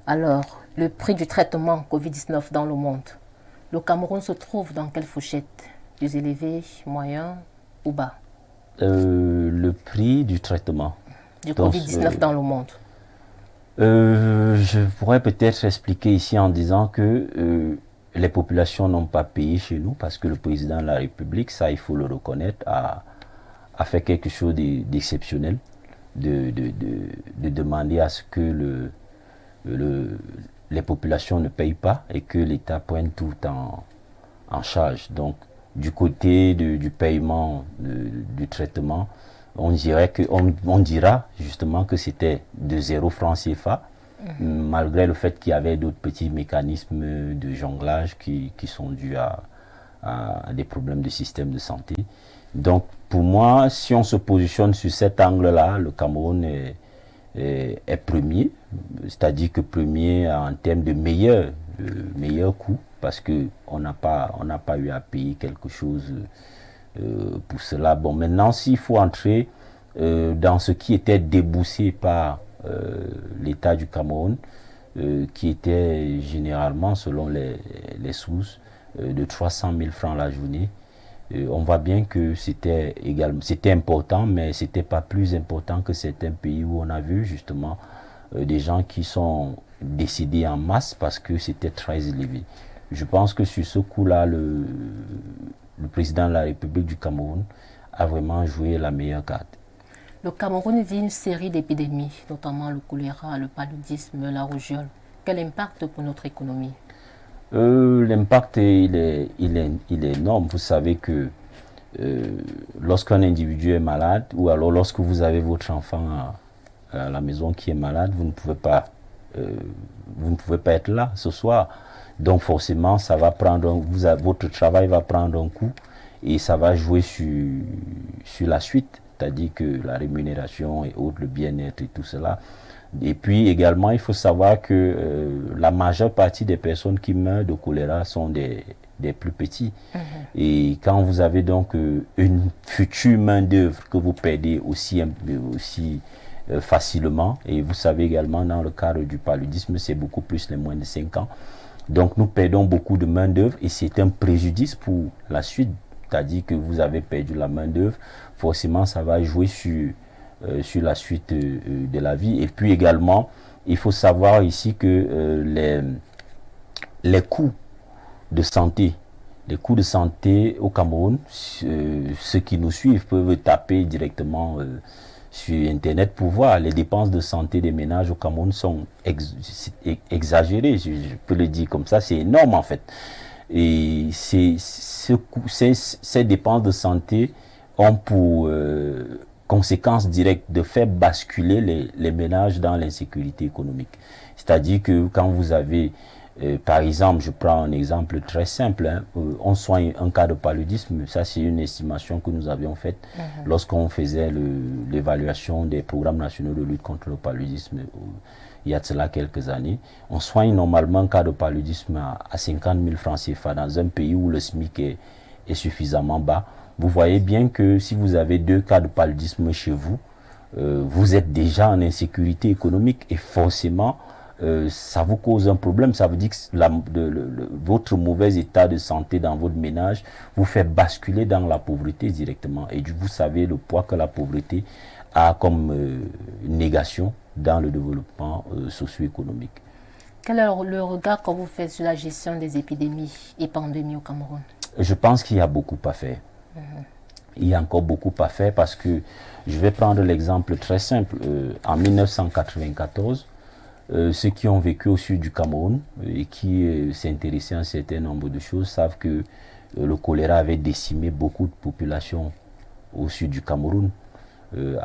Alors, le prix du traitement Covid-19 dans le monde. Le Cameroun se trouve dans quelle fourchette? Plus élevé, moyen ou bas? Le prix du traitement du Covid-19 dans le monde. Je pourrais peut-être expliquer ici en disant que les populations n'ont pas payé chez nous parce que le président de la République, ça il faut le reconnaître, a fait quelque chose d'exceptionnel, de demander à ce que les populations ne payent pas et que l'État prenne tout en charge. Donc, du côté du paiement du traitement, on dira justement que c'était de 0 francs CFA, malgré le fait qu'il y avait d'autres petits mécanismes de jonglage qui sont dus à des problèmes de système de santé. Donc, pour moi, si on se positionne sur cet angle-là, le Cameroun est premier, c'est-à-dire que premier en termes de meilleur coût, parce qu'on n'a pas eu à payer quelque chose pour cela. Bon, maintenant, s'il faut entrer dans ce qui était déboursé par l'État du Cameroun, qui était généralement, selon les sources, de 300 000 francs la journée, on voit bien que c'était important, mais c'était pas plus important que certains pays où on a vu justement des gens qui sont décédés en masse parce que c'était très élevé. Je pense que sur ce coup-là, le président de la République du Cameroun a vraiment joué la meilleure carte. Le Cameroun vit une série d'épidémies, notamment le choléra, le paludisme, la rougeole. Quel impact pour notre économie? L'impact il est énorme. Vous savez que lorsqu'un individu est malade, ou alors lorsque vous avez votre enfant à la maison qui est malade, vous ne pouvez pas être là ce soir. Donc forcément, ça va prendre votre travail va prendre un coup et ça va jouer sur la suite, c'est-à-dire que la rémunération et autres, le bien-être et tout cela. Et puis également, il faut savoir que la majeure partie des personnes qui meurent de choléra sont des plus petits. Et quand vous avez donc une future main-d'œuvre que vous perdez aussi facilement, et vous savez également dans le cadre du paludisme, c'est beaucoup plus les moins de 5 ans. Donc nous perdons beaucoup de main-d'œuvre et c'est un préjudice pour la suite. C'est-à-dire que vous avez perdu la main-d'œuvre, forcément ça va jouer sur la suite de la vie. Et puis également, il faut savoir ici que les coûts de santé, au Cameroun, ceux qui nous suivent peuvent taper directement sur Internet pour voir. Les dépenses de santé des ménages au Cameroun sont exagérées, je peux le dire comme ça, c'est énorme en fait. Et ces dépenses de santé ont pour conséquence directe de faire basculer les ménages dans l'insécurité économique. C'est-à-dire que quand vous avez, par exemple, je prends un exemple très simple, hein, on soigne un cas de paludisme, ça c'est une estimation que nous avions faite lorsqu'on faisait l'évaluation des programmes nationaux de lutte contre le paludisme il y a de cela quelques années. On soigne normalement un cas de paludisme à 50 000 francs CFA dans un pays où le SMIC est suffisamment bas. Vous voyez bien que si vous avez 2 cas de paludisme chez vous, vous êtes déjà en insécurité économique et forcément ça vous cause un problème. Ça veut dire que votre mauvais état de santé dans votre ménage vous fait basculer dans la pauvreté directement. Et vous savez le poids que la pauvreté a comme négation dans le développement socio-économique. Quel est le regard que vous faites sur la gestion des épidémies et pandémies au Cameroun? Je pense qu'il y a beaucoup à faire. Il y a encore beaucoup à faire parce que je vais prendre l'exemple très simple. En 1994, ceux qui ont vécu au sud du Cameroun et qui s'intéressaient à un certain nombre de choses savent que le choléra avait décimé beaucoup de populations au sud du Cameroun.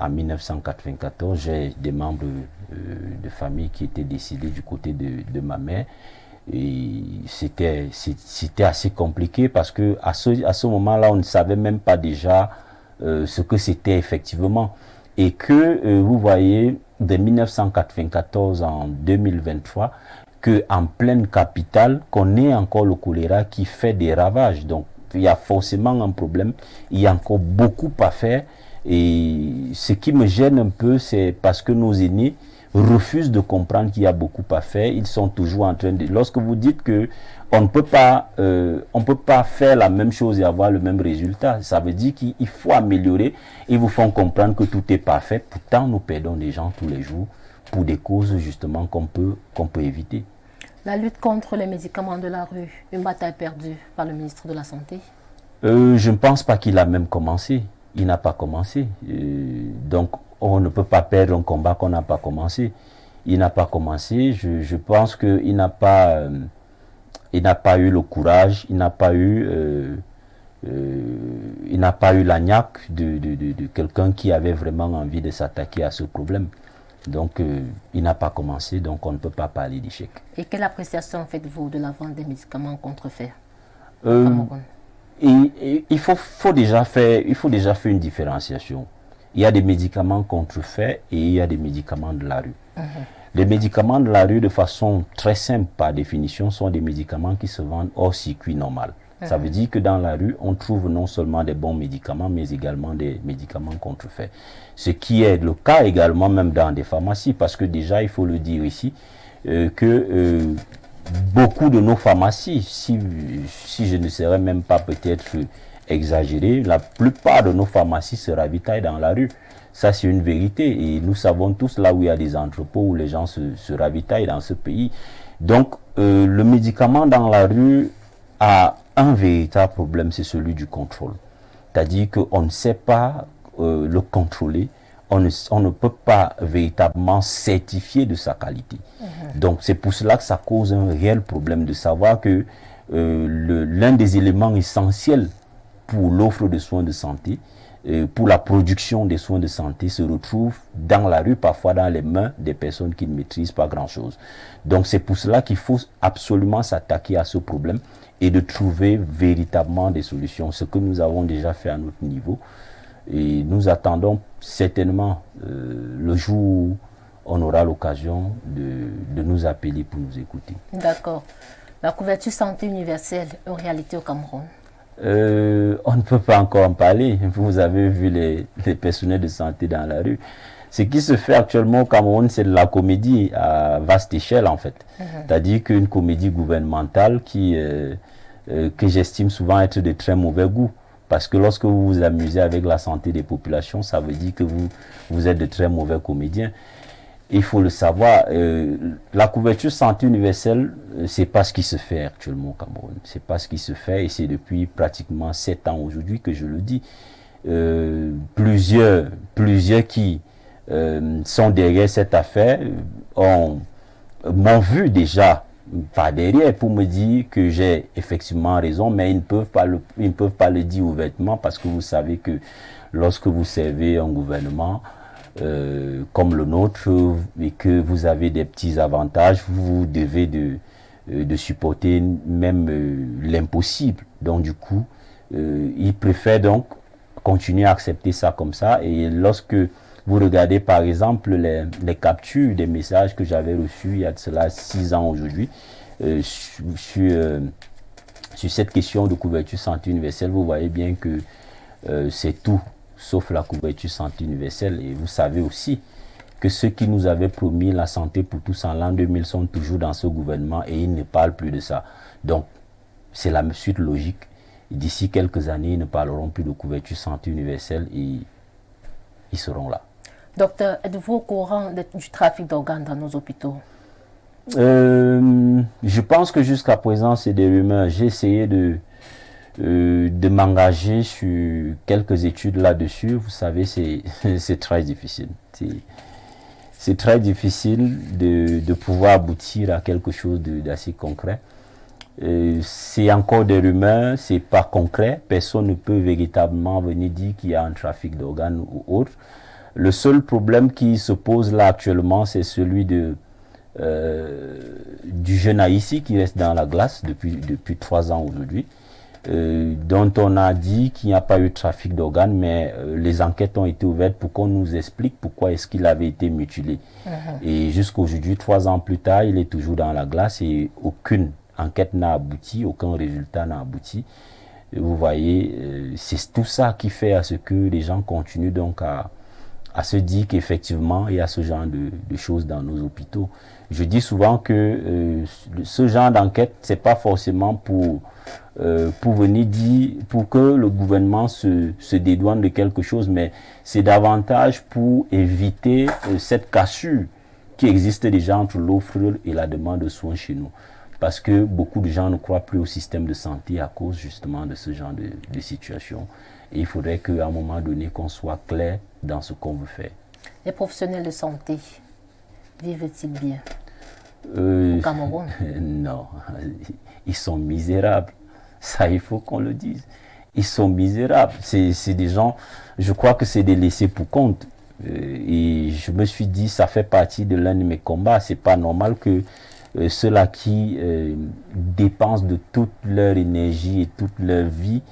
En 1994, j'ai des membres de famille qui étaient décédés du côté de ma mère. Et c'était assez compliqué parce que à ce moment-là, on ne savait même pas déjà ce que c'était effectivement. Et que vous voyez, de 1994 en 2023, qu'en pleine capitale, qu'on ait encore le choléra qui fait des ravages. Donc, il y a forcément un problème. Il y a encore beaucoup à faire. Et ce qui me gêne un peu, c'est parce que nos aînés refusent de comprendre qu'il y a beaucoup à faire. Ils sont toujours en train de... Lorsque vous dites que on ne peut pas faire la même chose et avoir le même résultat, ça veut dire qu'il faut améliorer. Ils vous font comprendre que tout est parfait. Pourtant, nous perdons des gens tous les jours pour des causes justement qu'on peut éviter. La lutte contre les médicaments de la rue, une bataille perdue par le ministre de la Santé? Je ne pense pas qu'il a même commencé. Il n'a pas commencé. Donc, on ne peut pas perdre un combat qu'on n'a pas commencé. Il n'a pas commencé. Je pense qu'il n'a pas eu le courage, il n'a pas eu la niaque de quelqu'un qui avait vraiment envie de s'attaquer à ce problème. Donc, il n'a pas commencé, donc on ne peut pas parler d'échec. Et quelle appréciation faites-vous de la vente des médicaments contrefaits? Il faut déjà faire une différenciation. Il y a des médicaments contrefaits et il y a des médicaments de la rue. Les médicaments de la rue, de façon très simple par définition, sont des médicaments qui se vendent hors circuit normal. Ça veut dire que dans la rue, on trouve non seulement des bons médicaments, mais également des médicaments contrefaits. Ce qui est le cas également même dans des pharmacies, parce que déjà, il faut le dire ici, que beaucoup de nos pharmacies, si je ne serais même pas peut-être exagéré, la plupart de nos pharmacies se ravitaillent dans la rue. Ça, c'est une vérité. Et nous savons tous là où il y a des entrepôts où les gens se ravitaillent dans ce pays. Donc, le médicament dans la rue a un véritable problème, c'est celui du contrôle. C'est-à-dire qu'on ne sait pas le contrôler. On ne peut pas véritablement certifier de sa qualité. Donc, c'est pour cela que ça cause un réel problème de savoir que l'un des éléments essentiels pour l'offre de soins de santé, pour la production des soins de santé, se retrouve dans la rue, parfois dans les mains des personnes qui ne maîtrisent pas grand-chose. Donc c'est pour cela qu'il faut absolument s'attaquer à ce problème et de trouver véritablement des solutions, ce que nous avons déjà fait à notre niveau. Et nous attendons certainement le jour où on aura l'occasion de nous appeler pour nous écouter. D'accord. La couverture santé universelle, une réalité au Cameroun? On ne peut pas encore en parler. Vous avez vu les personnels de santé dans la rue. Ce qui se fait actuellement au Cameroun, c'est de la comédie à vaste échelle en fait. C'est-à-dire qu'une comédie gouvernementale que j'estime souvent être de très mauvais goût. Parce que lorsque vous vous amusez avec la santé des populations, ça veut dire que vous êtes de très mauvais comédiens. il faut le savoir, la couverture santé universelle, c'est pas ce qui se fait actuellement au Cameroun. C'est pas ce qui se fait et c'est depuis pratiquement 7 ans aujourd'hui que je le dis. Plusieurs qui sont derrière cette affaire m'ont vu déjà par derrière pour me dire que j'ai effectivement raison, mais ils ne peuvent pas le dire ouvertement parce que vous savez que lorsque vous servez un gouvernement comme le nôtre et que vous avez des petits avantages, vous devez de supporter même l'impossible. Donc du coup, ils préfèrent donc continuer à accepter ça comme ça. Et lorsque vous regardez par exemple les captures des messages que j'avais reçus il y a de cela 6 ans aujourd'hui sur cette question de couverture santé universelle, vous voyez bien que c'est tout sauf la couverture santé universelle. Et vous savez aussi que ceux qui nous avaient promis la santé pour tous en l'an 2000 sont toujours dans ce gouvernement et ils ne parlent plus de ça. Donc, c'est la suite logique. D'ici quelques années, ils ne parleront plus de couverture santé universelle et ils seront là. Docteur, êtes-vous au courant du trafic d'organes dans nos hôpitaux? Je pense que jusqu'à présent, c'est des rumeurs. J'ai essayé de m'engager sur quelques études là-dessus. Vous savez, c'est très difficile. C'est très difficile de pouvoir aboutir à quelque chose d'assez concret. C'est encore des rumeurs, c'est pas concret. Personne ne peut véritablement venir dire qu'il y a un trafic d'organes ou autre. Le seul problème qui se pose là actuellement, c'est celui du jeune Haïti qui reste dans la glace depuis 3 ans aujourd'hui, dont on a dit qu'il n'y a pas eu de trafic d'organes, mais les enquêtes ont été ouvertes pour qu'on nous explique pourquoi est-ce qu'il avait été mutilé. Et jusqu'aujourd'hui, 3 ans plus tard, il est toujours dans la glace et aucune enquête n'a abouti, aucun résultat n'a abouti. Et vous voyez, c'est tout ça qui fait à ce que les gens continuent donc à se dire qu'effectivement, il y a ce genre de choses dans nos hôpitaux. Je dis souvent que ce genre d'enquête, c'est pas forcément pour venir dire, pour que le gouvernement se dédouane de quelque chose, mais c'est davantage pour éviter cette cassure qui existe déjà entre l'offre et la demande de soins chez nous. Parce que beaucoup de gens ne croient plus au système de santé à cause justement de ce genre de situation. Et il faudrait qu'à un moment donné, qu'on soit clair dans ce qu'on veut faire. Les professionnels de santé vivent-ils bien au Cameroun? Non, ils sont misérables. Ça, il faut qu'on le dise. Ils sont misérables. C'est des gens, je crois que c'est des laissés pour compte. Et je me suis dit, ça fait partie de l'un de mes combats. C'est pas normal que ceux-là qui dépensent de toute leur énergie et toute leur vie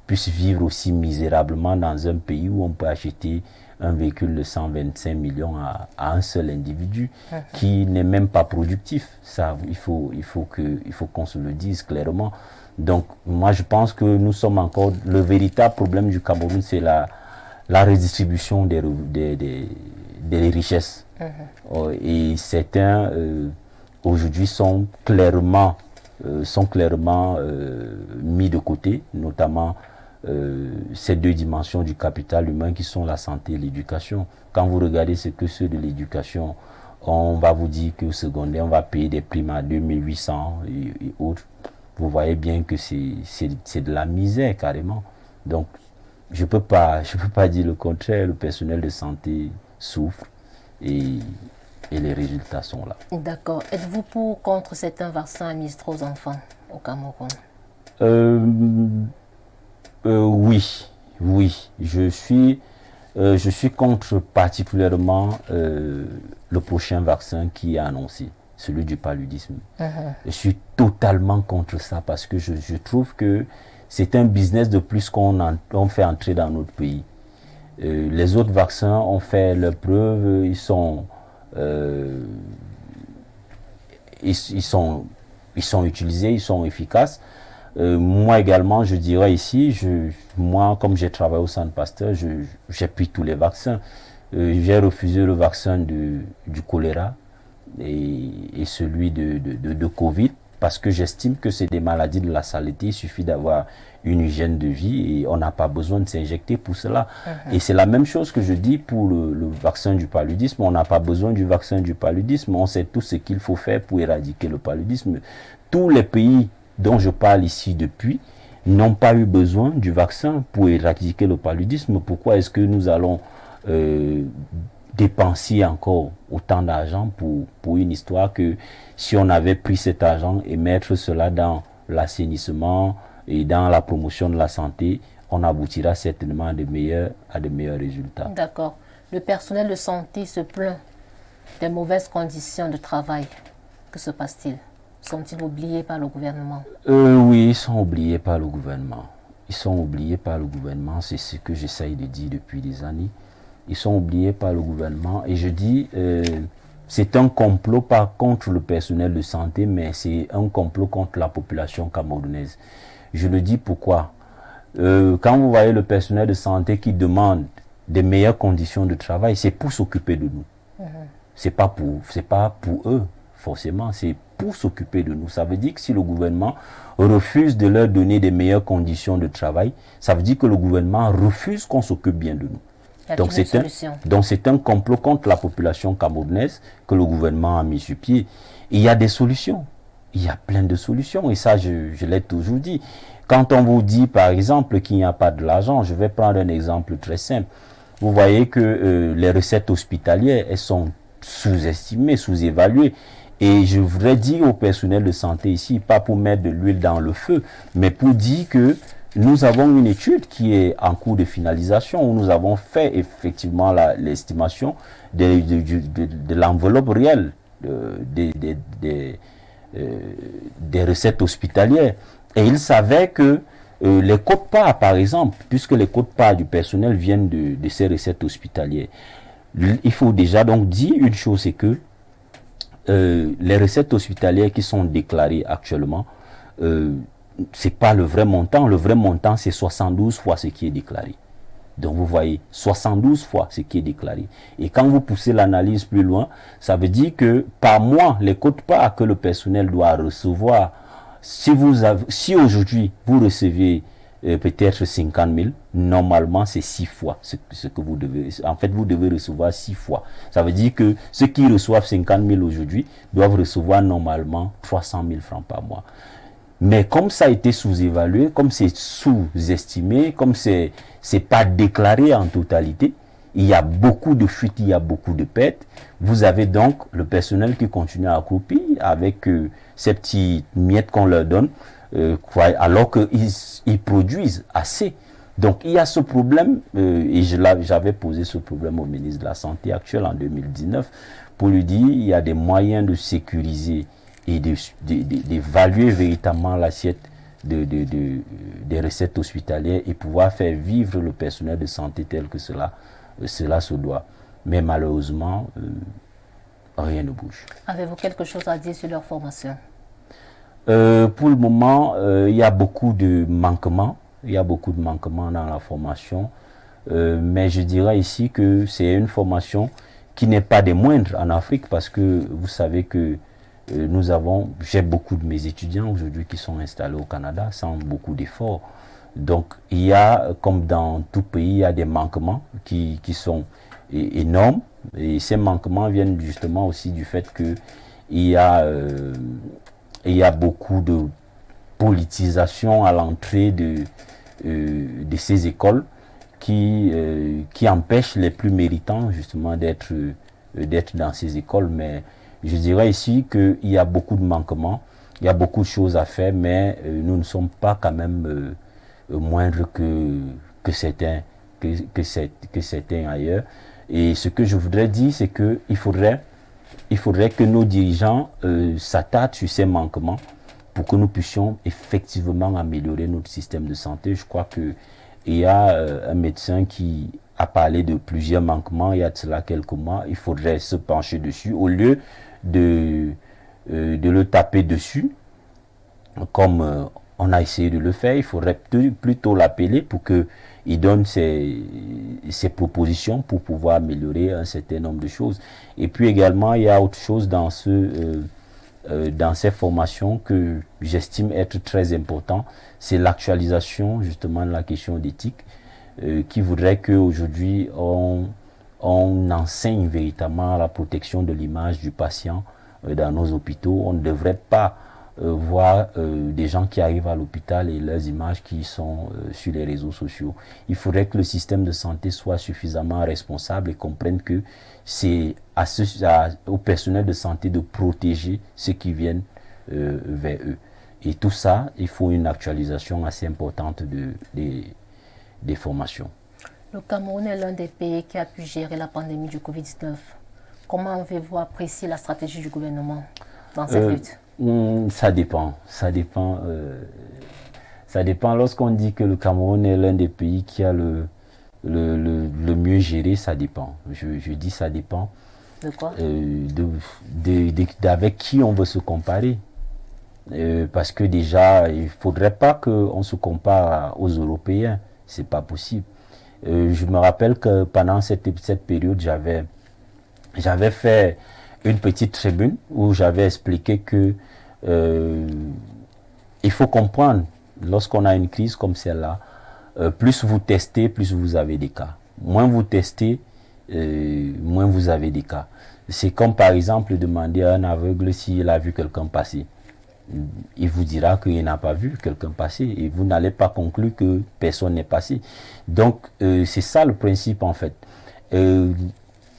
puissent vivre aussi misérablement dans un pays où on peut acheter un véhicule de 125 millions à un seul individu qui n'est même pas productif. Ça, il faut qu'on se le dise clairement. Donc, moi, je pense que nous sommes encore... Le véritable problème du Cameroun, c'est la redistribution des richesses. Et certains... aujourd'hui sont clairement mis de côté, notamment ces 2 dimensions du capital humain qui sont la santé et l'éducation. Quand vous regardez ce que ceux de l'éducation, on va vous dire qu'au secondaire, on va payer des primes à 2800 et autres. Vous voyez bien que c'est de la misère carrément. Donc, je peux pas dire le contraire. Le personnel de santé souffre et les résultats sont là. D'accord. Êtes-vous pour ou contre certains vaccins administrés aux enfants au Cameroun? Oui. Je suis contre particulièrement le prochain vaccin qui est annoncé, celui du paludisme. Je suis totalement contre ça parce que je trouve que c'est un business de plus qu'on fait entrer dans notre pays. Les autres vaccins ont fait leurs preuves, ils sont utilisés, ils sont efficaces. Moi également, je dirais ici, moi comme j'ai travaillé au Centre Pasteur, j'ai pris tous les vaccins. J'ai refusé le vaccin du choléra et celui de Covid parce que j'estime que c'est des maladies de la saleté. Il suffit d'avoir une hygiène de vie et on n'a pas besoin de s'injecter pour cela. Et c'est la même chose que je dis pour le vaccin du paludisme. On n'a pas besoin du vaccin du paludisme. On sait tout ce qu'il faut faire pour éradiquer le paludisme. Tous les pays dont je parle ici depuis n'ont pas eu besoin du vaccin pour éradiquer le paludisme. Pourquoi est-ce que nous allons dépenser encore autant d'argent pour une histoire que si on avait pris cet argent et mettre cela dans l'assainissement et dans la promotion de la santé, on aboutira certainement à de meilleurs résultats. D'accord. Le personnel de santé se plaint des mauvaises conditions de travail. Que se passe-t-il? Sont-ils oubliés par le gouvernement? Oui, ils sont oubliés par le gouvernement. Ils sont oubliés par le gouvernement, c'est ce que j'essaye de dire depuis des années. Ils sont oubliés par le gouvernement et je dis, c'est un complot pas contre le personnel de santé, mais c'est un complot contre la population camerounaise. Je le dis pourquoi. Quand vous voyez le personnel de santé qui demande des meilleures conditions de travail, c'est pour s'occuper de nous. C'est pas pour eux, forcément, c'est pour s'occuper de nous. Ça veut dire que si le gouvernement refuse de leur donner des meilleures conditions de travail, ça veut dire que le gouvernement refuse qu'on s'occupe bien de nous. Donc c'est un complot contre la population camerounaise que le gouvernement a mis sur pied. Il y a des solutions. Il y a plein de solutions et ça je l'ai toujours dit. Quand on vous dit par exemple qu'il n'y a pas de l'argent, je vais prendre un exemple très simple. Vous voyez que les recettes hospitalières, elles sont sous-estimées, sous-évaluées. Et je voudrais dire au personnel de santé ici, pas pour mettre de l'huile dans le feu, mais pour dire que nous avons une étude qui est en cours de finalisation où nous avons fait effectivement l'estimation de l'enveloppe réelle des recettes hospitalières. Et il savait que les quotes-parts, par exemple, puisque les quotes-parts du personnel viennent de ces recettes hospitalières, il faut déjà donc dire une chose, c'est que les recettes hospitalières qui sont déclarées actuellement, c'est pas le vrai montant. Le vrai montant, c'est 72 fois ce qui est déclaré. Donc vous voyez, 72 fois ce qui est déclaré. Et quand vous poussez l'analyse plus loin, ça veut dire que par mois, les quotes-parts que le personnel doit recevoir, si aujourd'hui vous recevez peut-être 50 000, normalement c'est 6 fois ce que vous devez. En fait, vous devez recevoir 6 fois. Ça veut dire que ceux qui reçoivent 50 000 aujourd'hui doivent recevoir normalement 300 000 francs par mois. Mais comme ça a été sous-évalué, comme c'est sous-estimé, comme c'est pas déclaré en totalité, il y a beaucoup de fuites, il y a beaucoup de pertes. Vous avez donc le personnel qui continue à accroupir avec ces petites miettes qu'on leur donne, alors qu'ils produisent assez. Donc il y a ce problème, et j'avais posé ce problème au ministre de la Santé actuel en 2019, pour lui dire il y a des moyens de sécuriser et d'évaluer véritablement l'assiette des recettes hospitalières et pouvoir faire vivre le personnel de santé tel que cela se doit. Mais malheureusement, rien ne bouge. Avez-vous quelque chose à dire sur leur formation? Pour le moment, il y a beaucoup de manquements. Il y a beaucoup de manquements dans la formation. Mais je dirais ici que c'est une formation qui n'est pas des moindres en Afrique parce que vous savez que j'ai beaucoup de mes étudiants aujourd'hui qui sont installés au Canada sans beaucoup d'efforts. Donc il y a, comme dans tout pays, il y a des manquements qui sont énormes. Et ces manquements viennent justement aussi du fait que il y a beaucoup de politisation à l'entrée de ces écoles qui empêchent les plus méritants justement d'être dans ces écoles. Mais je dirais ici qu'il y a beaucoup de manquements, il y a beaucoup de choses à faire, mais nous ne sommes pas quand même moindres que certains ailleurs. Et ce que je voudrais dire, c'est qu'il faudrait que nos dirigeants s'attardent sur ces manquements pour que nous puissions effectivement améliorer notre système de santé. Je crois qu'il y a un médecin qui a parlé de plusieurs manquements il y a de cela quelques mois. Il faudrait se pencher dessus au lieu de le taper dessus comme on a essayé de le faire. Il faudrait plutôt l'appeler pour qu'il donne ses propositions pour pouvoir améliorer un certain nombre de choses. Et puis également, il y a autre chose dans dans ces formations que j'estime être très important, c'est l'actualisation justement de la question d'éthique, qui voudrait qu'aujourd'hui on enseigne véritablement la protection de l'image du patient dans nos hôpitaux. On ne devrait pas voir des gens qui arrivent à l'hôpital et leurs images qui sont sur les réseaux sociaux. Il faudrait que le système de santé soit suffisamment responsable et comprenne que c'est au personnel de santé de protéger ceux qui viennent vers eux. Et tout ça, il faut une actualisation assez importante des formations. Le Cameroun est l'un des pays qui a pu gérer la pandémie du Covid-19. Comment avez-vous apprécié la stratégie du gouvernement dans cette lutte? Ça dépend. Ça dépend. Lorsqu'on dit que le Cameroun est l'un des pays qui a le mieux géré, ça dépend. Je dis ça dépend. De quoi? Avec qui on veut se comparer. Parce que déjà, il ne faudrait pas qu'on se compare aux Européens. C'est pas possible. Je me rappelle que pendant cette période, j'avais fait une petite tribune où j'avais expliqué que il faut comprendre, lorsqu'on a une crise comme celle-là, plus vous testez, plus vous avez des cas. Moins vous testez, moins vous avez des cas. C'est comme par exemple demander à un aveugle s'il a vu quelqu'un passer. Il vous dira qu'il n'a pas vu quelqu'un passer et vous n'allez pas conclure que personne n'est passé. Donc c'est ça le principe en fait.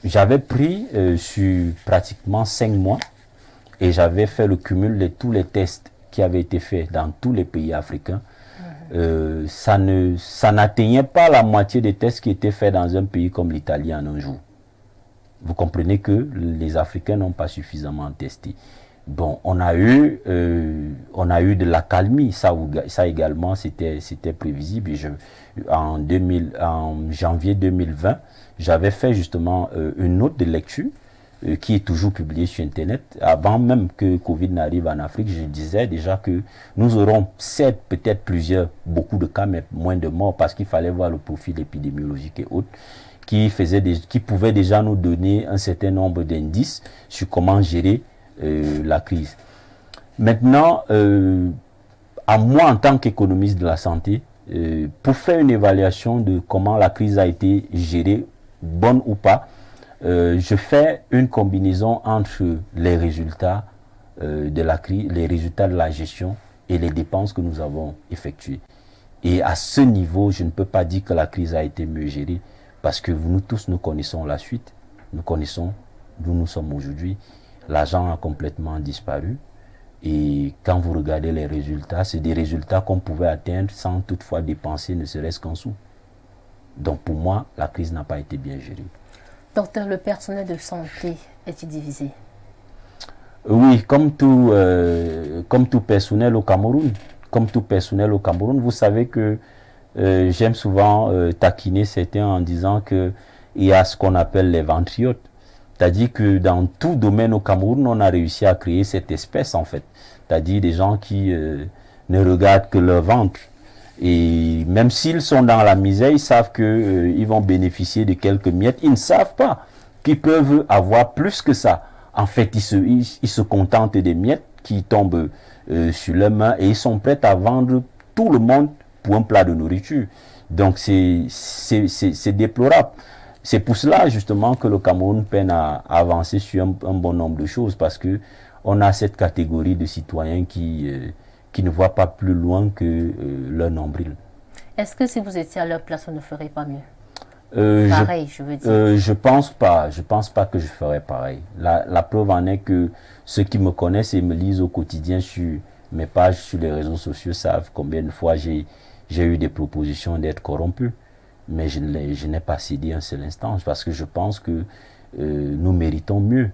J'avais pris sur pratiquement 5 mois et j'avais fait le cumul de tous les tests qui avaient été faits dans tous les pays africains. Ça n'atteignait pas la moitié des tests qui étaient faits dans un pays comme l'Italie en un jour. Vous comprenez que les Africains n'ont pas suffisamment testé. Bon, on a eu de l'accalmie, ça également c'était prévisible. En janvier 2020, j'avais fait justement une note de lecture qui est toujours publiée sur Internet. Avant même que Covid n'arrive en Afrique, je disais déjà que nous aurons certes peut-être beaucoup de cas, mais moins de morts parce qu'il fallait voir le profil épidémiologique et autres qui pouvaient déjà nous donner un certain nombre d'indices sur comment gérer la crise. Maintenant, à moi en tant qu'économiste de la santé, pour faire une évaluation de comment la crise a été gérée, bonne ou pas, je fais une combinaison entre les résultats de la crise, les résultats de la gestion et les dépenses que nous avons effectuées. Et à ce niveau, je ne peux pas dire que la crise a été mieux gérée parce que nous tous, nous connaissons la suite, nous connaissons d'où nous sommes aujourd'hui. L'argent a complètement disparu et quand vous regardez les résultats, c'est des résultats qu'on pouvait atteindre sans toutefois dépenser ne serait-ce qu'un sou. Donc pour moi, la crise n'a pas été bien gérée. Docteur, le personnel de santé est-il divisé? Oui, comme tout personnel au Cameroun. Comme tout personnel au Cameroun, vous savez que j'aime souvent taquiner certains en disant qu'il y a ce qu'on appelle les ventriotes. C'est-à-dire que dans tout domaine au Cameroun, on a réussi à créer cette espèce en fait. C'est-à-dire des gens qui ne regardent que leur ventre. Et même s'ils sont dans la misère, ils savent qu'ils vont bénéficier de quelques miettes. Ils ne savent pas qu'ils peuvent avoir plus que ça. En fait, ils se contentent des miettes qui tombent sur leurs mains et ils sont prêts à vendre tout le monde pour un plat de nourriture. Donc c'est déplorable. C'est pour cela justement que le Cameroun peine à avancer sur un bon nombre de choses parce que on a cette catégorie de citoyens qui ne voient pas plus loin que leur nombril. Est-ce que si vous étiez à leur place, on ne ferait pas mieux? Pareil, je veux dire. Je pense pas que je ferais pareil. La preuve en est que ceux qui me connaissent et me lisent au quotidien sur mes pages sur les réseaux sociaux savent combien de fois j'ai eu des propositions d'être corrompu. Mais je n'ai pas cédé un seul instant parce que je pense que nous méritons mieux.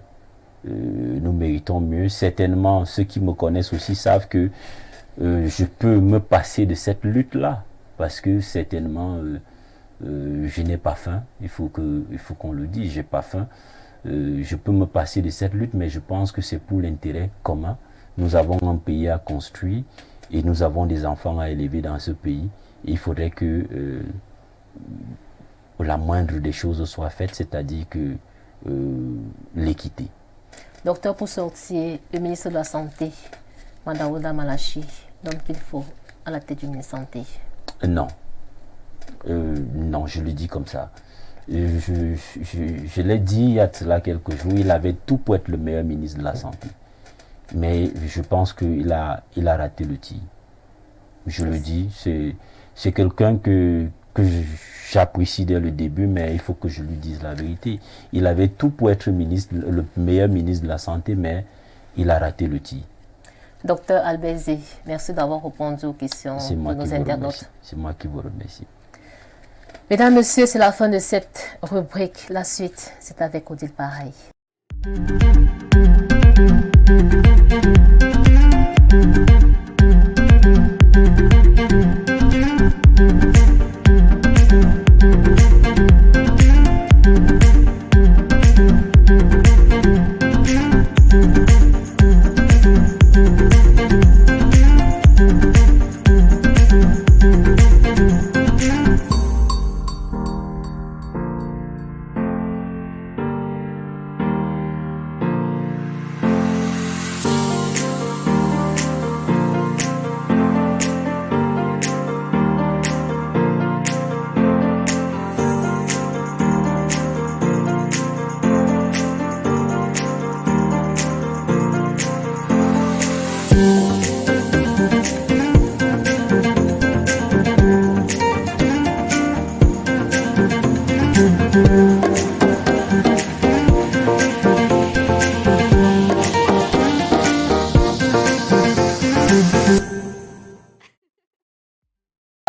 Nous méritons mieux. Certainement, ceux qui me connaissent aussi savent que je peux me passer de cette lutte-là parce que certainement, je n'ai pas faim. Il faut qu'on le dise, j'ai pas faim. Je peux me passer de cette lutte, mais je pense que c'est pour l'intérêt commun. Nous avons un pays à construire et nous avons des enfants à élever dans ce pays. Et il faudrait que la moindre des choses soit faite, c'est-à-dire que l'équité. Docteur, pour sortir, le ministre de la Santé, Mme Oda Malachi, donc il faut à la tête du ministre de la Santé. Non. Non, je le dis comme ça. Je l'ai dit il y a de cela quelques jours, il avait tout pour être le meilleur ministre de la Santé. Mais je pense qu'il a raté le tir. Je le dis, c'est quelqu'un que j'apprécie dès le début, mais il faut que je lui dise la vérité. Il avait tout pour être le meilleur ministre de la Santé, mais il a raté le tir. Docteur Albezé, merci d'avoir répondu aux questions de nos internautes. C'est moi qui vous remercie. Mesdames, Messieurs, c'est la fin de cette rubrique. La suite, c'est avec Odile Pareil.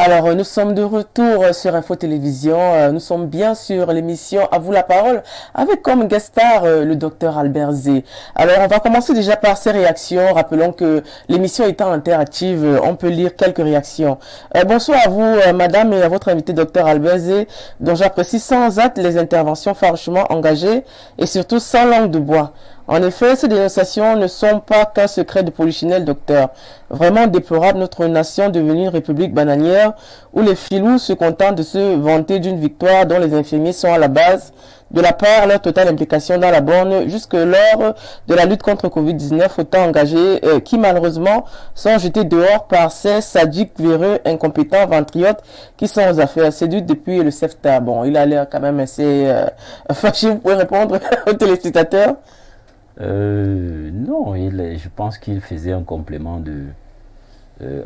Alors, nous sommes de retour sur Info Télévision. Nous sommes bien sur l'émission À vous la parole avec comme guest star le docteur Albert Zé. Alors, on va commencer déjà par ces réactions. Rappelons que l'émission étant interactive, on peut lire quelques réactions. Bonsoir à vous, madame, et à votre invité, docteur Albert Zé, dont j'apprécie sans hâte les interventions franchement engagées et surtout sans langue de bois. En effet, ces dénonciations ne sont pas qu'un secret de polichinelle, docteur. Vraiment déplorable notre nation devenue une république bananière où les filous se contentent de se vanter d'une victoire dont les infirmiers sont à la base. De la part, leur totale implication dans la borne jusque lors de la lutte contre Covid-19, autant engagés qui malheureusement sont jetés dehors par ces sadiques, véreux, incompétents, ventriotes qui sont aux affaires séduites depuis le CEFTA. Bon, il a l'air quand même assez fâché. Vous pouvez répondre aux téléspectateurs? Non, je pense qu'il faisait un complément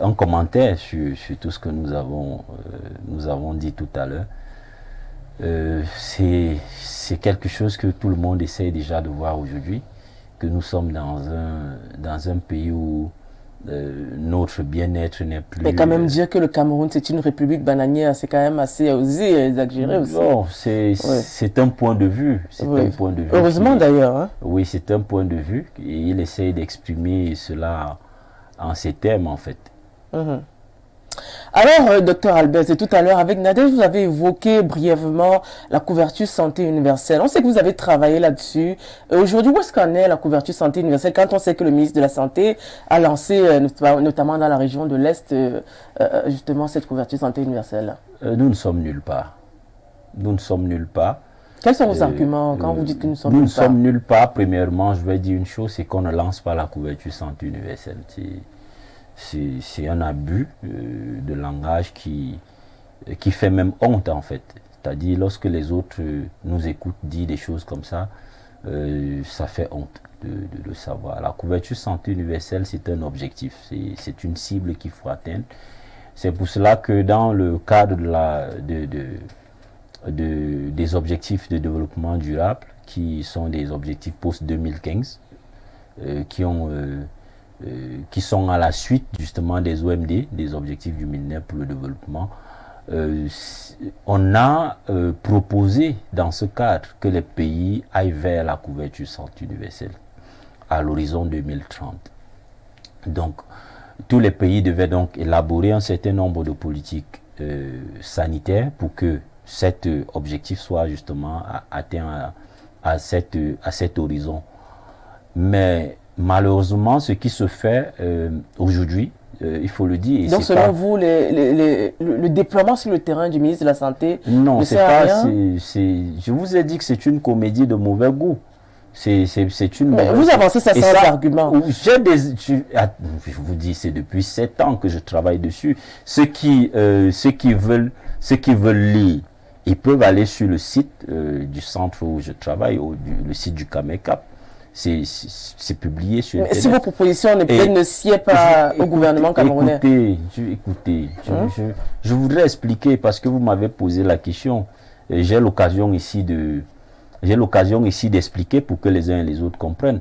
un commentaire sur tout ce que nous avons dit tout à l'heure. C'est quelque chose que tout le monde essaie déjà de voir aujourd'hui, que nous sommes dans un pays où notre bien-être n'est plus... Mais quand même dire que le Cameroun c'est une république bananière, c'est quand même assez osé, exagéré aussi. Non, c'est un point de vue. C'est un point de vue. Heureusement d'ailleurs. Hein? Oui, c'est un point de vue et il essaie d'exprimer cela en ces termes en fait. Alors, docteur Albert, tout à l'heure avec Nadège, vous avez évoqué brièvement la couverture santé universelle. On sait que vous avez travaillé là-dessus. Aujourd'hui, où est-ce qu'en est la couverture santé universelle quand on sait que le ministre de la Santé a lancé, notamment dans la région de l'Est, justement cette couverture santé universelle? Nous ne sommes nulle part. Nous ne sommes nulle part. Quels sont vos arguments quand vous dites que nous sommes nulle part? Nous sommes nulle part. Premièrement, je vais dire une chose, c'est qu'on ne lance pas la couverture santé universelle. C'est un abus de langage qui fait même honte en fait. C'est-à-dire lorsque les autres nous écoutent dire des choses comme ça, ça fait honte de le savoir. La couverture santé universelle, c'est un objectif, c'est une cible qu'il faut atteindre. C'est pour cela que dans le cadre des objectifs de développement durable, qui sont des objectifs post-2015, qui sont à la suite justement des OMD, des objectifs du millénaire pour le développement, on a proposé dans ce cadre que les pays aillent vers la couverture santé universelle à l'horizon 2030. Donc, tous les pays devaient donc élaborer un certain nombre de politiques sanitaires pour que cet objectif soit justement atteint à cet horizon. Mais malheureusement, ce qui se fait aujourd'hui, il faut le dire... Donc selon vous, le déploiement sur le terrain du ministre de la Santé non, ne sert à rien? Je vous ai dit que c'est une comédie de mauvais goût. C'est une Mais mauvaise vous avancez ça et sans argument. Je vous dis, c'est depuis 7 ans que je travaille dessus. Ceux qui veulent lire, ils peuvent aller sur le site du centre où je travaille, le site du CAMECAP. C'est publié sur Mais Internet. si vos propositions ne sied pas au gouvernement camerounais. Écoutez, je voudrais expliquer parce que vous m'avez posé la question. J'ai l'occasion ici d'expliquer pour que les uns et les autres comprennent.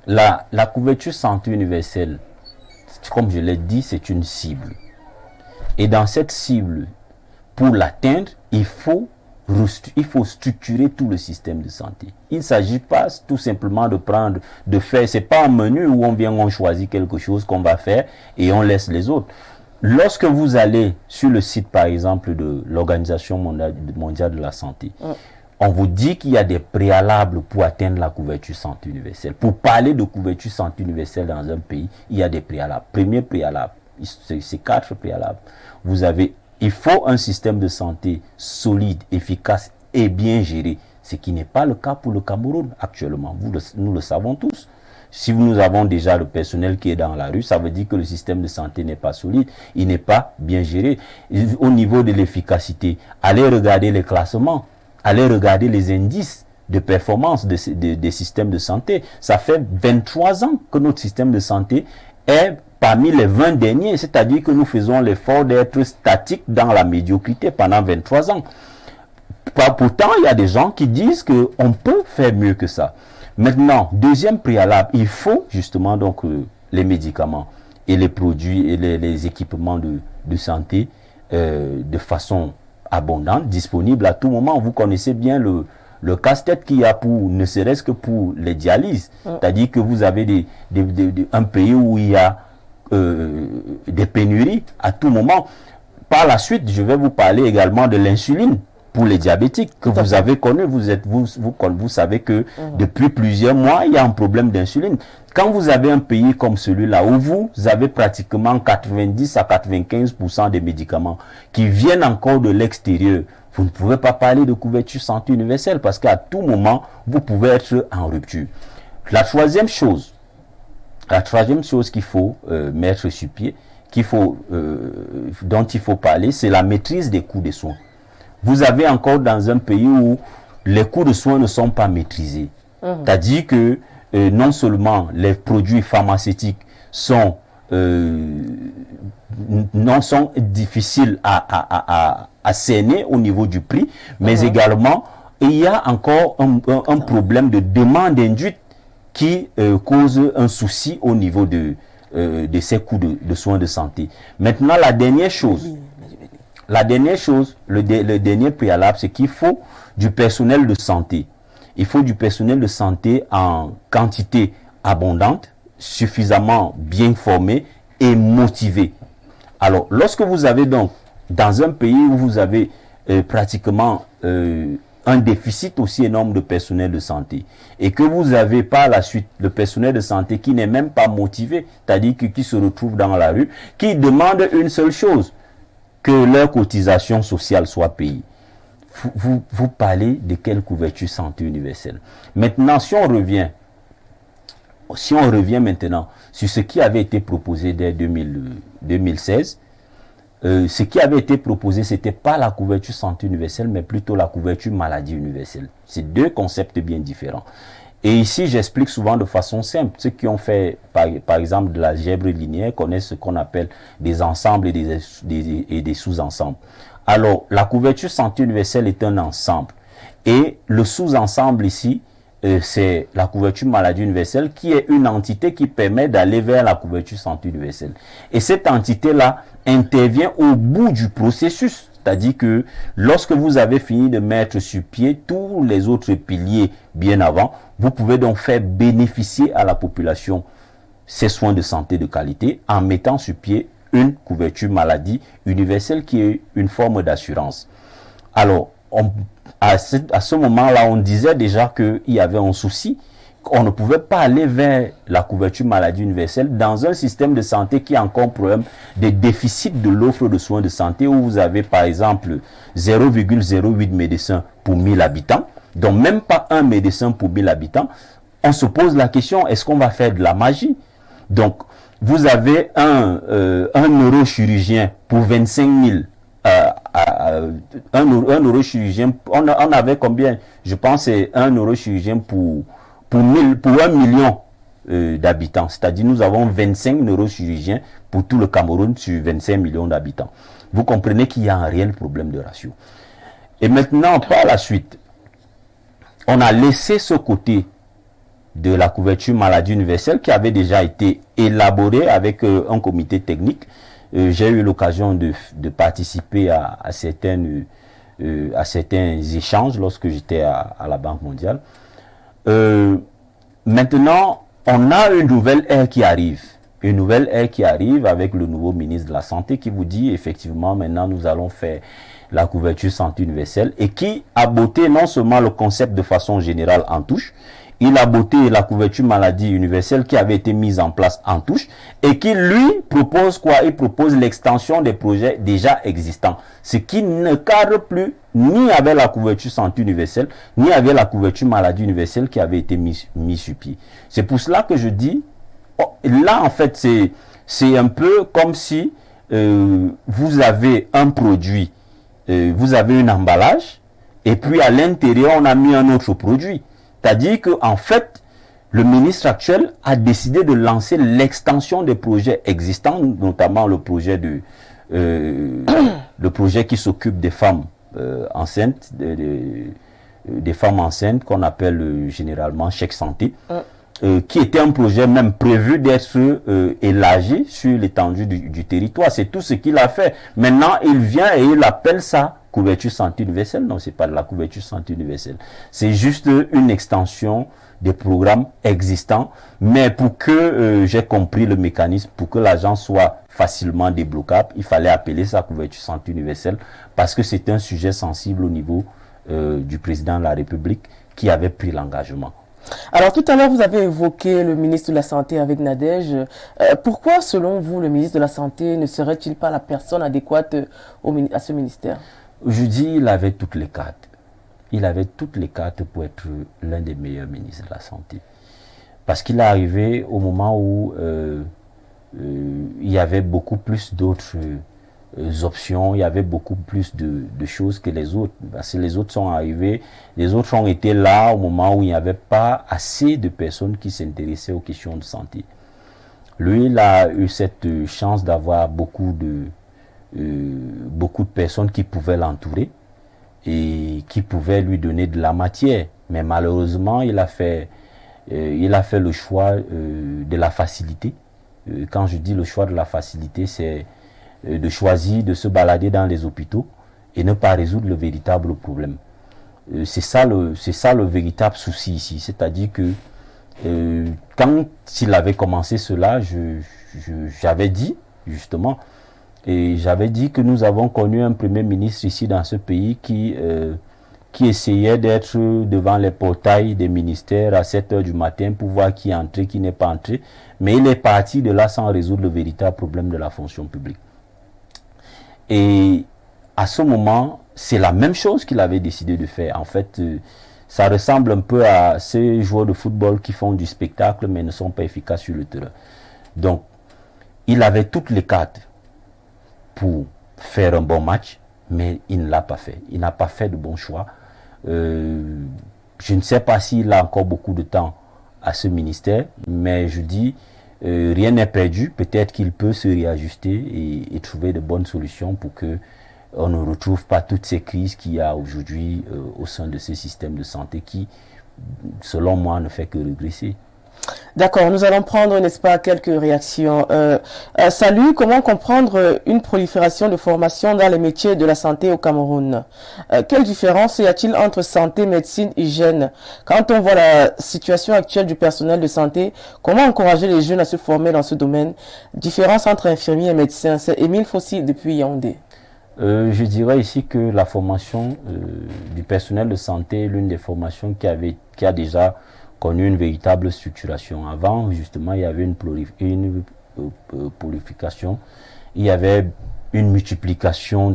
La couverture santé universelle, comme je l'ai dit, c'est une cible. Et dans cette cible, pour l'atteindre, il faut structurer tout le système de santé. Il ne s'agit pas tout simplement de faire, c'est pas un menu où on choisit quelque chose qu'on va faire et on laisse les autres. Lorsque vous allez sur le site, par exemple, de l'Organisation mondiale de la santé, on vous dit qu'il y a des préalables pour atteindre la couverture santé universelle. Pour parler de couverture santé universelle dans un pays, il y a des préalables. Premier préalable, c'est 4 préalables. Il faut un système de santé solide, efficace et bien géré, ce qui n'est pas le cas pour le Cameroun actuellement. Nous le savons tous. Si nous avons déjà le personnel qui est dans la rue, ça veut dire que le système de santé n'est pas solide, il n'est pas bien géré. Au niveau de l'efficacité, allez regarder les classements, allez regarder les indices de performance des systèmes de santé. Ça fait 23 ans que notre système de santé est parmi les 20 derniers, c'est-à-dire que nous faisons l'effort d'être statique dans la médiocrité pendant 23 ans. Pourtant, il y a des gens qui disent qu'on peut faire mieux que ça. Maintenant, deuxième préalable, il faut justement donc les médicaments et les produits et les équipements de santé de façon abondante, disponibles à tout moment. Vous connaissez bien le casse-tête qu'il y a ne serait-ce que pour les dialyses. C'est-à-dire que vous avez un pays où il y a des pénuries à tout moment. Par la suite, je vais vous parler également de l'insuline pour les diabétiques que vous avez connu. Vous savez que depuis plusieurs mois, il y a un problème d'insuline. Quand vous avez un pays comme celui-là où vous avez pratiquement 90 à 95% des médicaments qui viennent encore de l'extérieur, vous ne pouvez pas parler de couverture santé universelle parce qu'à tout moment, vous pouvez être en rupture. La troisième chose qu'il faut mettre sur pied, dont il faut parler, c'est la maîtrise des coûts des soins. Vous avez encore dans un pays où les coûts de soins ne sont pas maîtrisés. C'est-à-dire que non seulement les produits pharmaceutiques sont difficiles à cerner au niveau du prix, mais également il y a encore un problème de demande induite qui cause un souci au niveau de ces coûts de soins de santé. Maintenant, la dernière chose, le dernier préalable, c'est qu'il faut du personnel de santé. Il faut du personnel de santé en quantité abondante, suffisamment bien formé et motivé. Alors, lorsque vous avez donc, dans un pays où vous avez pratiquement un déficit aussi énorme de personnel de santé, et que vous avez par la suite le personnel de santé qui n'est même pas motivé, c'est-à-dire qui se retrouve dans la rue, qui demande une seule chose, que leur cotisation sociale soit payée. Vous parlez de quelle couverture santé universelle? Maintenant, si on revient maintenant sur ce qui avait été proposé dès 2016, ce qui avait été proposé, ce n'était pas la couverture santé universelle, mais plutôt la couverture maladie universelle. C'est deux concepts bien différents. Et ici, j'explique souvent de façon simple. Ceux qui ont fait, par exemple, de l'algèbre linéaire connaissent ce qu'on appelle des ensembles et des sous-ensembles. Alors, la couverture santé universelle est un ensemble. Et le sous-ensemble ici, c'est la couverture maladie universelle qui est une entité qui permet d'aller vers la couverture santé universelle. Et cette entité-là intervient au bout du processus. C'est-à-dire que lorsque vous avez fini de mettre sur pied tous les autres piliers bien avant, vous pouvez donc faire bénéficier à la population ces soins de santé de qualité en mettant sur pied une couverture maladie universelle qui est une forme d'assurance. Alors, à ce moment-là, on disait déjà qu'il y avait un souci. On ne pouvait pas aller vers la couverture maladie universelle dans un système de santé qui a encore problème des déficits de l'offre de soins de santé où vous avez par exemple 0,08 médecins pour 1000 habitants Donc même pas un médecin pour 1000 habitants. On se pose la question, est-ce qu'on va faire de la magie? Donc, vous avez un neurochirurgien pour 25 000. Un neurochirurgien, on avait combien? Je pense c'est un neurochirurgien pour 1 million d'habitants. C'est-à-dire nous avons 25 neurochirurgiens pour tout le Cameroun sur 25 millions d'habitants. Vous comprenez qu'il y a un réel problème de ratio. Et maintenant, par la suite, on a laissé ce côté de la couverture maladie universelle qui avait déjà été élaboré avec un comité technique. J'ai eu l'occasion de participer à certains échanges lorsque j'étais à la Banque mondiale. Maintenant, on a une nouvelle ère qui arrive. Une nouvelle ère qui arrive avec le nouveau ministre de la Santé qui vous dit effectivement maintenant nous allons faire la couverture santé universelle et qui a botté non seulement le concept de façon générale en touche, il a botté la couverture maladie universelle qui avait été mise en place en touche et qui lui propose quoi? Il propose l'extension des projets déjà existants. Ce qui ne cadre plus ni avec la couverture santé universelle, ni avec la couverture maladie universelle qui avait été mise sur pied. C'est pour cela que je dis, là en fait c'est un peu comme si vous avez un produit, vous avez un emballage et puis à l'intérieur on a mis un autre produit. C'est-à-dire qu'en fait, le ministre actuel a décidé de lancer l'extension des projets existants, notamment le projet le projet qui s'occupe des femmes enceintes, des femmes enceintes qu'on appelle généralement chèque santé, qui était un projet même prévu d'être élargi sur l'étendue du territoire. C'est tout ce qu'il a fait. Maintenant, il vient et il appelle ça couverture santé universelle. Non, c'est pas de la couverture santé universelle. C'est juste une extension des programmes existants, mais pour que j'ai compris le mécanisme, pour que l'argent soit facilement débloquable, il fallait appeler ça couverture santé universelle parce que c'est un sujet sensible au niveau du président de la République qui avait pris l'engagement. Alors tout à l'heure, vous avez évoqué le ministre de la Santé avec Nadège. Pourquoi, selon vous, le ministre de la Santé ne serait-il pas la personne adéquate à ce ministère? Je dis, il avait toutes les cartes. Il avait toutes les cartes pour être l'un des meilleurs ministres de la Santé. Parce qu'il est arrivé au moment où il y avait beaucoup plus d'autres options, il y avait beaucoup plus de choses que les autres. Parce que les autres sont arrivés, les autres ont été là au moment où il n'y avait pas assez de personnes qui s'intéressaient aux questions de santé. Lui, il a eu cette chance d'avoir beaucoup de personnes qui pouvaient l'entourer et qui pouvaient lui donner de la matière. Mais malheureusement, il a fait le choix de la facilité. Quand je dis le choix de la facilité, c'est de choisir de se balader dans les hôpitaux et ne pas résoudre le véritable problème. C'est ça le véritable souci ici. C'est-à-dire que quand il avait commencé cela, j'avais dit justement, et j'avais dit que nous avons connu un premier ministre ici dans ce pays qui essayait d'être devant les portails des ministères à 7 h du matin pour voir qui est entré, qui n'est pas entré. Mais il est parti de là sans résoudre le véritable problème de la fonction publique. Et à ce moment, c'est la même chose qu'il avait décidé de faire. En fait, ça ressemble un peu à ces joueurs de football qui font du spectacle mais ne sont pas efficaces sur le terrain. Donc, il avait toutes les cartes pour faire un bon match, mais il ne l'a pas fait. Il n'a pas fait de bon choix. Je ne sais pas s'il a encore beaucoup de temps à ce ministère, mais je dis, rien n'est perdu. Peut-être qu'il peut se réajuster et trouver de bonnes solutions pour que on ne retrouve pas toutes ces crises qu'il y a aujourd'hui au sein de ce système de santé qui, selon moi, ne fait que régresser. D'accord, nous allons prendre, n'est-ce pas, quelques réactions. Salut, comment comprendre une prolifération de formations dans les métiers de la santé au Cameroun? Quelle différence y a-t-il entre santé, médecine, hygiène? Quand on voit la situation actuelle du personnel de santé, comment encourager les jeunes à se former dans ce domaine? Différence entre infirmiers et médecins, c'est Émile Fossi depuis Yaoundé. Je dirais ici que la formation du personnel de santé est l'une des formations qui a déjà connu une véritable structuration. Avant, justement, il y avait une prolification, il y avait une multiplication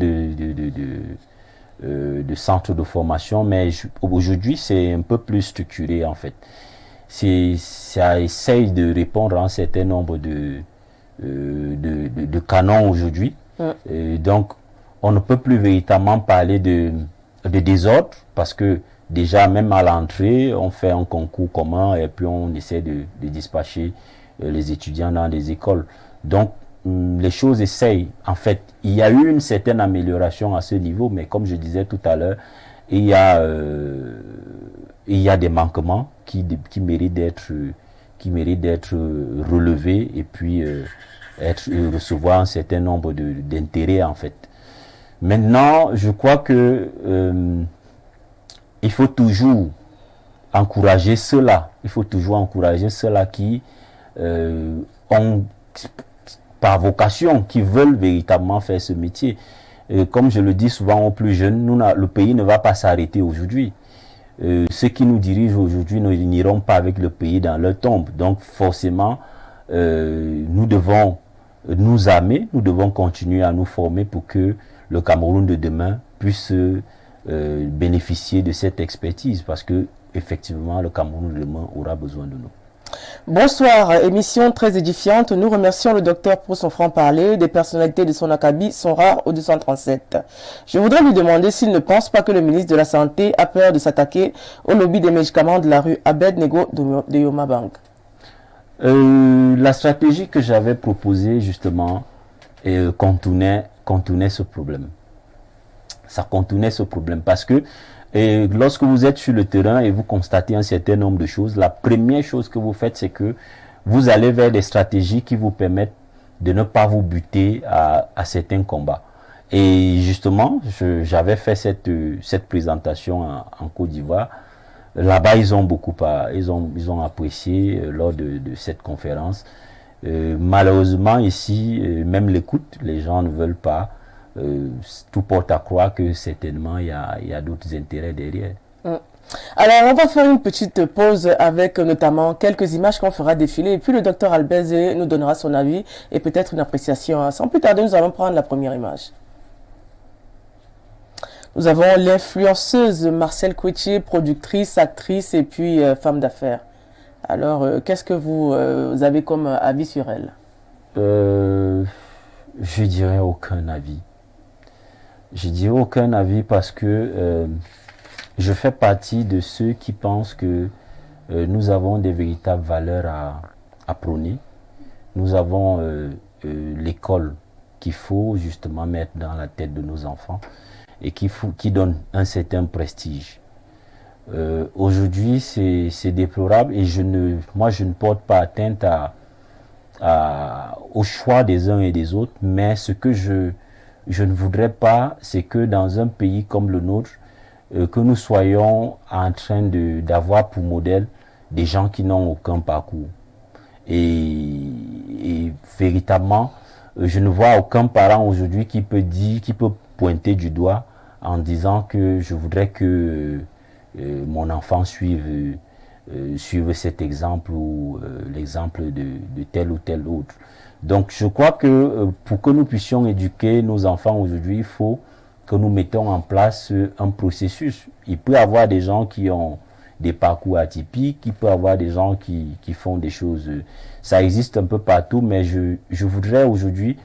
de centres de formation, mais aujourd'hui c'est un peu plus structuré en fait. Ça essaye de répondre à un certain nombre de canons aujourd'hui. Donc on ne peut plus véritablement parler de désordre, parce que déjà même à l'entrée on fait un concours commun et puis on essaie de dispatcher les étudiants dans les écoles. Donc les choses essayent. En fait, il y a eu une certaine amélioration à ce niveau, mais comme je disais tout à l'heure, il y a des manquements qui méritent d'être relevés et puis recevoir un certain nombre d'intérêts en fait. Maintenant, je crois que il faut toujours encourager ceux-là. Il faut toujours encourager ceux-là qui ont par vocation, qui veulent véritablement faire ce métier. Comme je le dis souvent aux plus jeunes, le pays ne va pas s'arrêter aujourd'hui. Ceux qui nous dirigent aujourd'hui n'iront pas avec le pays dans leur tombe. Donc forcément, nous devons nous armer, nous devons continuer à nous former pour que le Cameroun de demain puisse bénéficier de cette expertise, parce que effectivement le Cameroun de demain aura besoin de nous. Bonsoir, émission très édifiante. Nous remercions le docteur pour son franc-parler. Des personnalités de son acabit sont rares au 237. Je voudrais lui demander s'il ne pense pas que le ministre de la Santé a peur de s'attaquer au lobby des médicaments de la rue Abednego de Yoma Bank. La stratégie que j'avais proposée justement contournait ce problème. Ça contournait ce problème parce que lorsque vous êtes sur le terrain et vous constatez un certain nombre de choses, la première chose que vous faites, c'est que vous allez vers des stratégies qui vous permettent de ne pas vous buter à certains combats. Et justement, j'avais fait cette présentation en Côte d'Ivoire. Là-bas, ils ont apprécié lors de cette conférence. Malheureusement, ici, même l'écoute, les gens ne veulent pas. Tout porte à croire que certainement il y a d'autres intérêts derrière. Alors on va faire une petite pause avec notamment quelques images qu'on fera défiler et puis le docteur Albert Zé nous donnera son avis et peut-être une appréciation. Sans plus tarder, nous allons prendre la première image. Nous avons l'influenceuse Marcel Kouetier, productrice, actrice et puis femme d'affaires. Alors qu'est-ce que vous avez comme avis sur elle? Je dirais aucun avis. Je dis aucun avis parce que je fais partie de ceux qui pensent que nous avons des véritables valeurs à prôner. Nous avons l'école qu'il faut justement mettre dans la tête de nos enfants et qui donne un certain prestige. Aujourd'hui, c'est déplorable et moi je ne porte pas atteinte au choix des uns et des autres, mais ce que je ne voudrais pas, c'est que dans un pays comme le nôtre, que nous soyons en train d'avoir pour modèle des gens qui n'ont aucun parcours. Et véritablement, je ne vois aucun parent aujourd'hui qui peut pointer du doigt en disant que je voudrais que mon enfant suive cet exemple ou l'exemple de tel ou tel autre. Donc je crois que pour que nous puissions éduquer nos enfants aujourd'hui, il faut que nous mettons en place un processus. Il peut y avoir des gens qui ont des parcours atypiques, il peut y avoir des gens qui font des choses. Ça existe un peu partout, mais je voudrais aujourd'hui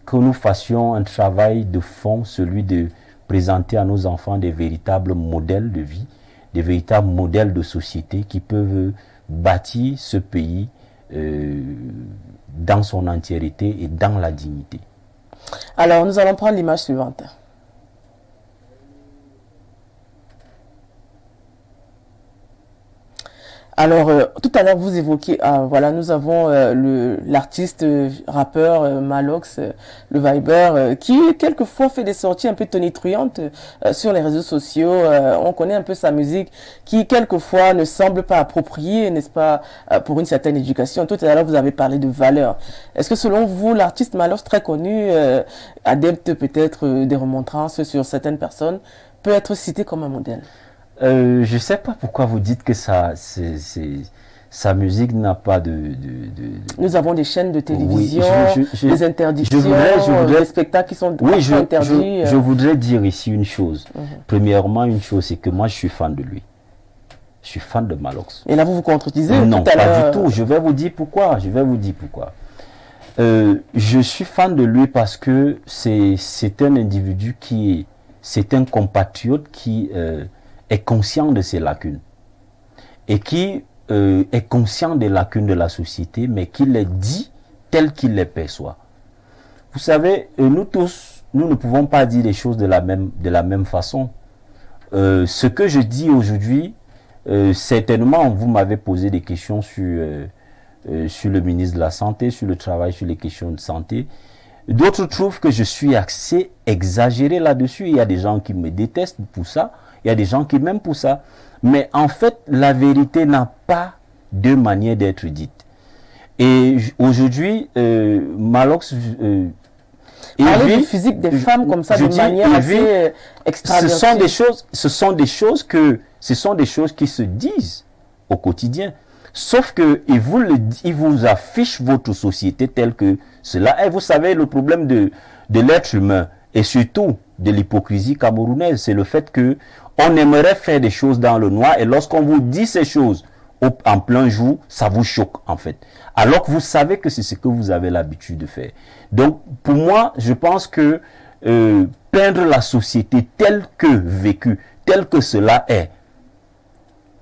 que nous fassions un travail de fond, celui de présenter à nos enfants des véritables modèles de vie, des véritables modèles de société qui peuvent bâtir ce pays dans son entièreté et dans la dignité. Alors, nous allons prendre l'image suivante. Alors, tout à l'heure, vous évoquiez, voilà, nous avons l'artiste rappeur Malox, le Viber, qui quelquefois fait des sorties un peu tonitruantes sur les réseaux sociaux. On connaît un peu sa musique, qui quelquefois ne semble pas appropriée, n'est-ce pas, pour une certaine éducation. Tout à l'heure, vous avez parlé de valeurs. Est-ce que selon vous, l'artiste Malox, très connu, adepte peut-être des remontrances sur certaines personnes, peut être cité comme un modèle? Je ne sais pas pourquoi vous dites que ça sa musique n'a pas Nous avons des chaînes de télévision, oui, des interdictions, des spectacles qui sont interdits. Je voudrais dire ici une chose. Premièrement, une chose, c'est que moi, je suis fan de lui. Je suis fan de Malox. Et là, vous vous contredisez? Non, pas du tout. Je vais vous dire pourquoi. Je suis fan de lui parce que c'est un individu c'est un compatriote qui est conscient de ses lacunes et qui est conscient des lacunes de la société, mais qui les dit telles qu'il les perçoit. Vous savez, nous tous, nous ne pouvons pas dire les choses de la même façon. Ce que je dis aujourd'hui, certainement, vous m'avez posé des questions sur le ministre de la Santé, sur le travail, sur les questions de santé. D'autres trouvent que je suis assez exagéré là-dessus. Il y a des gens qui me détestent pour ça. Il y a des gens qui m'aiment pour ça. Mais en fait, la vérité n'a pas de manière d'être dite. Et aujourd'hui, Malox... Parler du physique des femmes comme ça, de manière assez extravertie. Ce sont des choses qui se disent au quotidien. Sauf que il vous affiche votre société telle que cela est. Vous savez, le problème de l'être humain et surtout de l'hypocrisie camerounaise, c'est le fait que on aimerait faire des choses dans le noir et lorsqu'on vous dit ces choses en plein jour, ça vous choque en fait. Alors que vous savez que c'est ce que vous avez l'habitude de faire. Donc pour moi, je pense que peindre la société telle que vécue, telle que cela est,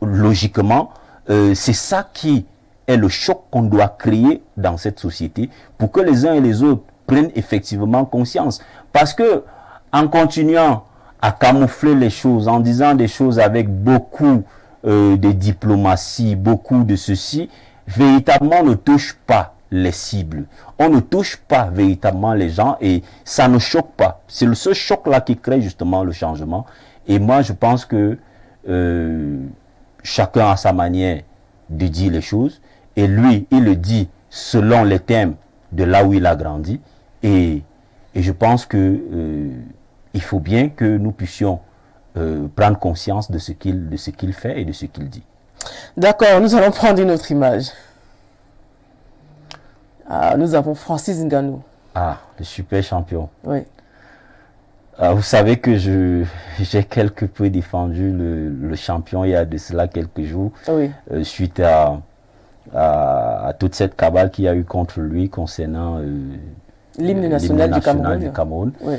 logiquement, c'est ça qui est le choc qu'on doit créer dans cette société pour que les uns et les autres prennent effectivement conscience. Parce que en continuant à camoufler les choses, en disant des choses avec beaucoup de diplomatie, beaucoup de ceci, véritablement on ne touche pas les cibles. On ne touche pas véritablement les gens et ça ne choque pas. C'est ce choc-là qui crée justement le changement. Et moi, je pense que chacun a sa manière de dire les choses. Et lui, il le dit selon les thèmes de là où il a grandi. Et je pense que il faut bien que nous puissions prendre conscience de ce qu'il fait et de ce qu'il dit. D'accord, nous allons prendre une autre image. Nous avons Francis Ngannou. Le super champion. Oui. Vous savez que j'ai quelque peu défendu le champion il y a de cela quelques jours, oui. Suite à toute cette cabale qu'il y a eu contre lui concernant l'hymne national du Cameroun. Oui.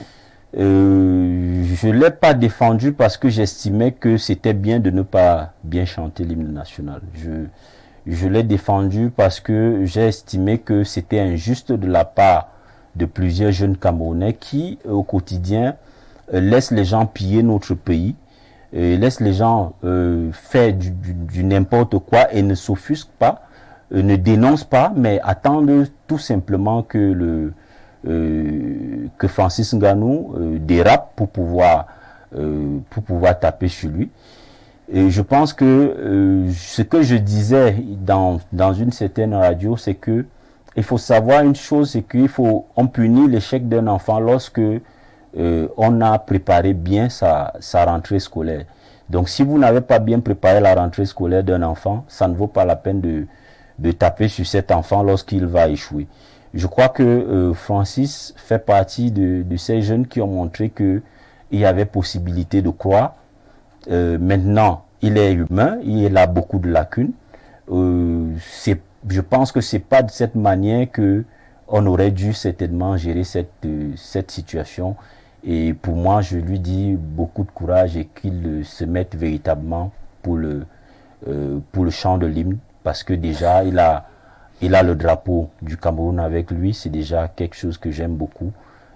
Je ne l'ai pas défendu parce que j'estimais que c'était bien de ne pas bien chanter l'hymne national. Je l'ai défendu parce que j'ai estimé que c'était injuste de la part de plusieurs jeunes Camerounais qui, au quotidien, laissent les gens piller notre pays, laissent les gens faire du n'importe quoi et ne s'offusquent pas, ne dénoncent pas, mais attendent tout simplement que Francis Ngannou dérape pour pouvoir taper sur lui. Et je pense que ce que je disais dans une certaine radio, c'est que il faut savoir une chose, c'est on punit l'échec d'un enfant lorsque on a préparé bien sa rentrée scolaire. Donc si vous n'avez pas bien préparé la rentrée scolaire d'un enfant, ça ne vaut pas la peine de taper sur cet enfant lorsqu'il va échouer. Je crois que Francis fait partie de ces jeunes qui ont montré qu'il y avait possibilité de croire. Maintenant, il est humain, il a beaucoup de lacunes. Je pense que c'est pas de cette manière que on aurait dû certainement gérer cette situation. Et pour moi, je lui dis beaucoup de courage et qu'il se mette véritablement pour le chant de l'hymne, parce que déjà il a le drapeau du Cameroun avec lui. C'est déjà quelque chose que j'aime beaucoup.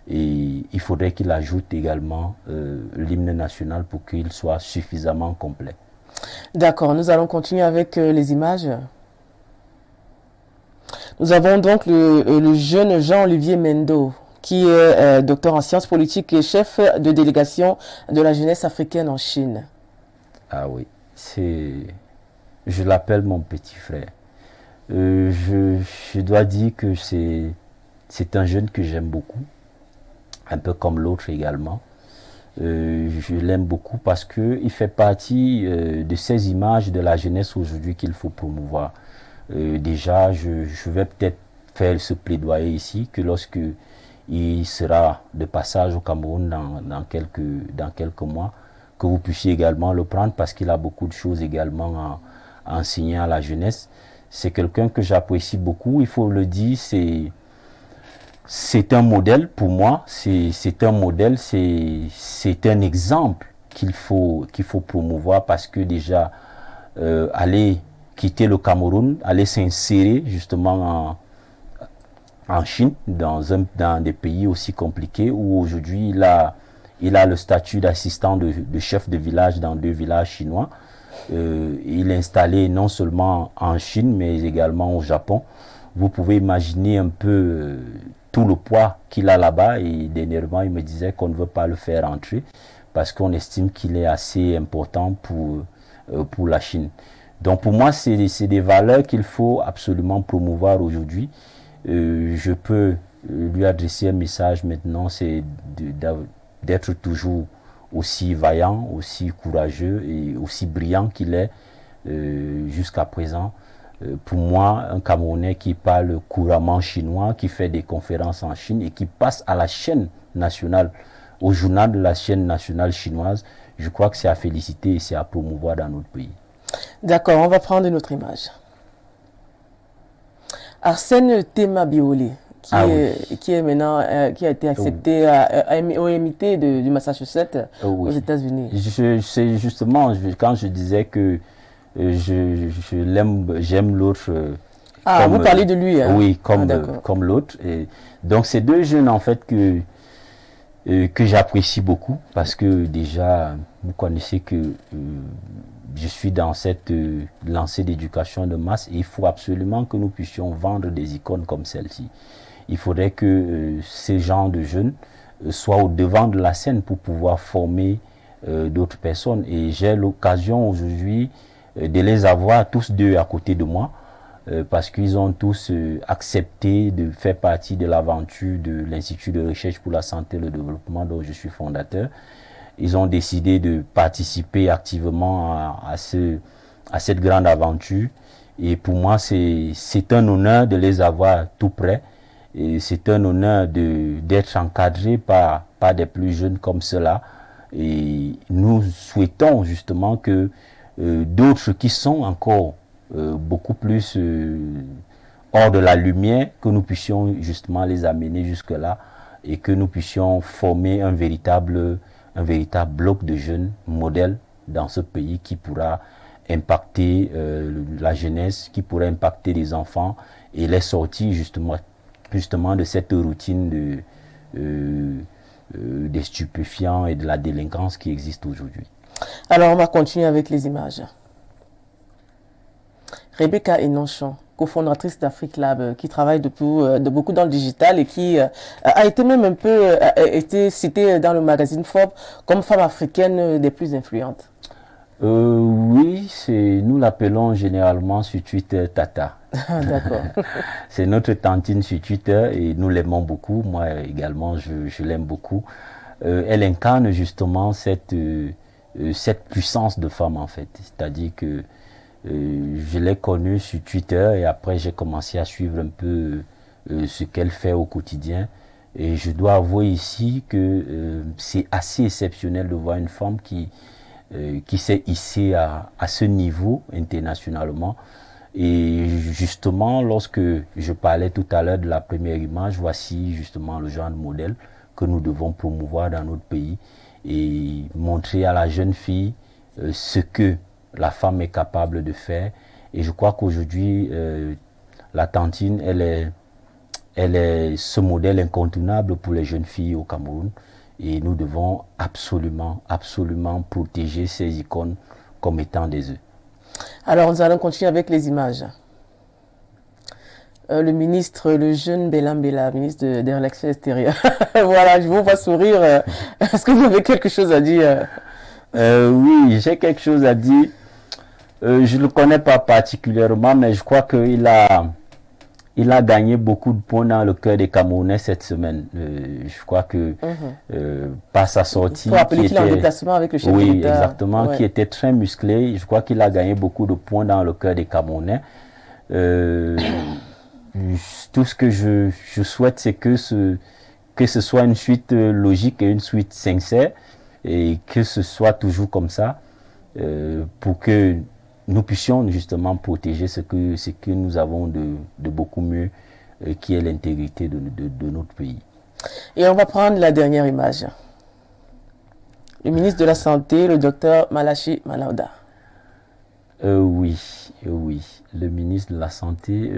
Et il faudrait qu'il ajoute également l'hymne national pour qu'il soit suffisamment complet. D'accord, nous allons continuer avec les images. Nous avons donc le jeune Jean-Olivier Mendo, qui est docteur en sciences politiques et chef de délégation de la jeunesse africaine en Chine. Ah oui, je l'appelle mon petit frère. Je dois dire que c'est un jeune que j'aime beaucoup, un peu comme l'autre également. Je l'aime beaucoup parce qu'il fait partie de ces images de la jeunesse aujourd'hui qu'il faut promouvoir. déjà, je vais peut-être faire ce plaidoyer ici, que lorsque il sera de passage au Cameroun dans quelques mois, que vous puissiez également le prendre, parce qu'il a beaucoup de choses également à enseigner à la jeunesse. C'est quelqu'un que j'apprécie beaucoup, il faut le dire, c'est un modèle pour moi, c'est un modèle, c'est un exemple qu'il faut promouvoir, parce que déjà, aller quitter le Cameroun, aller s'insérer justement en Chine, dans des pays aussi compliqués, où aujourd'hui il a le statut d'assistant de chef de village dans 2 villages chinois. Il est installé non seulement en Chine, mais également au Japon. Vous pouvez imaginer un peu tout le poids qu'il a là-bas, et dernièrement il me disait qu'on ne veut pas le faire entrer parce qu'on estime qu'il est assez important pour la Chine. Donc pour moi, c'est des valeurs qu'il faut absolument promouvoir aujourd'hui. Je peux lui adresser un message maintenant, c'est d'être toujours aussi vaillant, aussi courageux et aussi brillant qu'il est jusqu'à présent. Pour moi, un Camerounais qui parle couramment chinois, qui fait des conférences en Chine et qui passe à la chaîne nationale, au journal de la chaîne nationale chinoise, je crois que c'est à féliciter et c'est à promouvoir dans notre pays. D'accord, on va prendre une autre image. Arsène Tema Biolé, qui est maintenant, qui a été accepté au MIT du Massachusetts aux États-Unis. C'est justement quand je disais que j'aime l'autre. Vous parlez de lui, hein? Oui, comme l'autre. Donc c'est 2 jeunes en fait que j'apprécie beaucoup, parce que déjà vous connaissez que je suis dans cette lancée d'éducation de masse, et il faut absolument que nous puissions vendre des icônes comme celle-ci. Il faudrait que ces gens de jeunes soient au devant de la scène pour pouvoir former d'autres personnes, et j'ai l'occasion aujourd'hui de les avoir tous 2 à côté de moi, parce qu'ils ont tous accepté de faire partie de l'aventure de l'Institut de recherche pour la santé et le développement dont je suis fondateur. Ils ont décidé de participer activement à cette grande aventure, et pour moi c'est un honneur de les avoir tout près, et c'est un honneur d'être encadré par des plus jeunes comme cela, et nous souhaitons justement que d'autres qui sont encore beaucoup plus hors de la lumière, que nous puissions justement les amener jusque-là, et que nous puissions former un véritable bloc de jeunes modèles dans ce pays, qui pourra impacter la jeunesse, qui pourra impacter les enfants et les sortir justement de cette routine des stupéfiants et de la délinquance qui existe aujourd'hui. Alors on va continuer avec les images. Rebecca Enonchon, cofondatrice d'Afrique Lab, qui travaille beaucoup dans le digital, et qui a été même un peu été citée dans le magazine Forbes comme femme africaine des plus influentes. Oui, nous l'appelons généralement sur Twitter Tata. D'accord. C'est notre tantine sur Twitter, et nous l'aimons beaucoup. Moi également, je l'aime beaucoup. Elle incarne justement cette puissance de femme en fait. C'est-à-dire que je l'ai connue sur Twitter, et après j'ai commencé à suivre un peu ce qu'elle fait au quotidien. Et je dois avouer ici que c'est assez exceptionnel de voir une femme qui s'est hissée à ce niveau internationalement. Et justement, lorsque je parlais tout à l'heure de la première image, voici justement le genre de modèle que nous devons promouvoir dans notre pays, et montrer à la jeune fille ce que la femme est capable de faire. Et je crois qu'aujourd'hui, la tantine, elle est ce modèle incontournable pour les jeunes filles au Cameroun. Et nous devons absolument protéger ces icônes comme étant des œufs. Alors nous allons continuer avec les images. Le jeune Belambela, ministre des Relations extérieures. Voilà, je vous vois sourire. Est-ce que vous avez quelque chose à dire? Oui, j'ai quelque chose à dire. Je ne le connais pas particulièrement, mais je crois qu'il a gagné beaucoup de points dans le cœur des Camerounais cette semaine. Je crois que par sa sortie, pour rappeler qu'il est en déplacement avec le chef de l'État. Oui, l'État. exactement, qui était très musclé. Je crois qu'il a gagné beaucoup de points dans le cœur des Camerounais. Tout ce que je souhaite, c'est que ce soit une suite logique et une suite sincère, et que ce soit toujours comme ça, pour que nous puissions justement protéger ce que nous avons de beaucoup mieux, qui est l'intégrité de notre pays. Et on va prendre la dernière image. Le ministre de la Santé, le docteur Malachi Malauda. Oui. Le ministre de la Santé,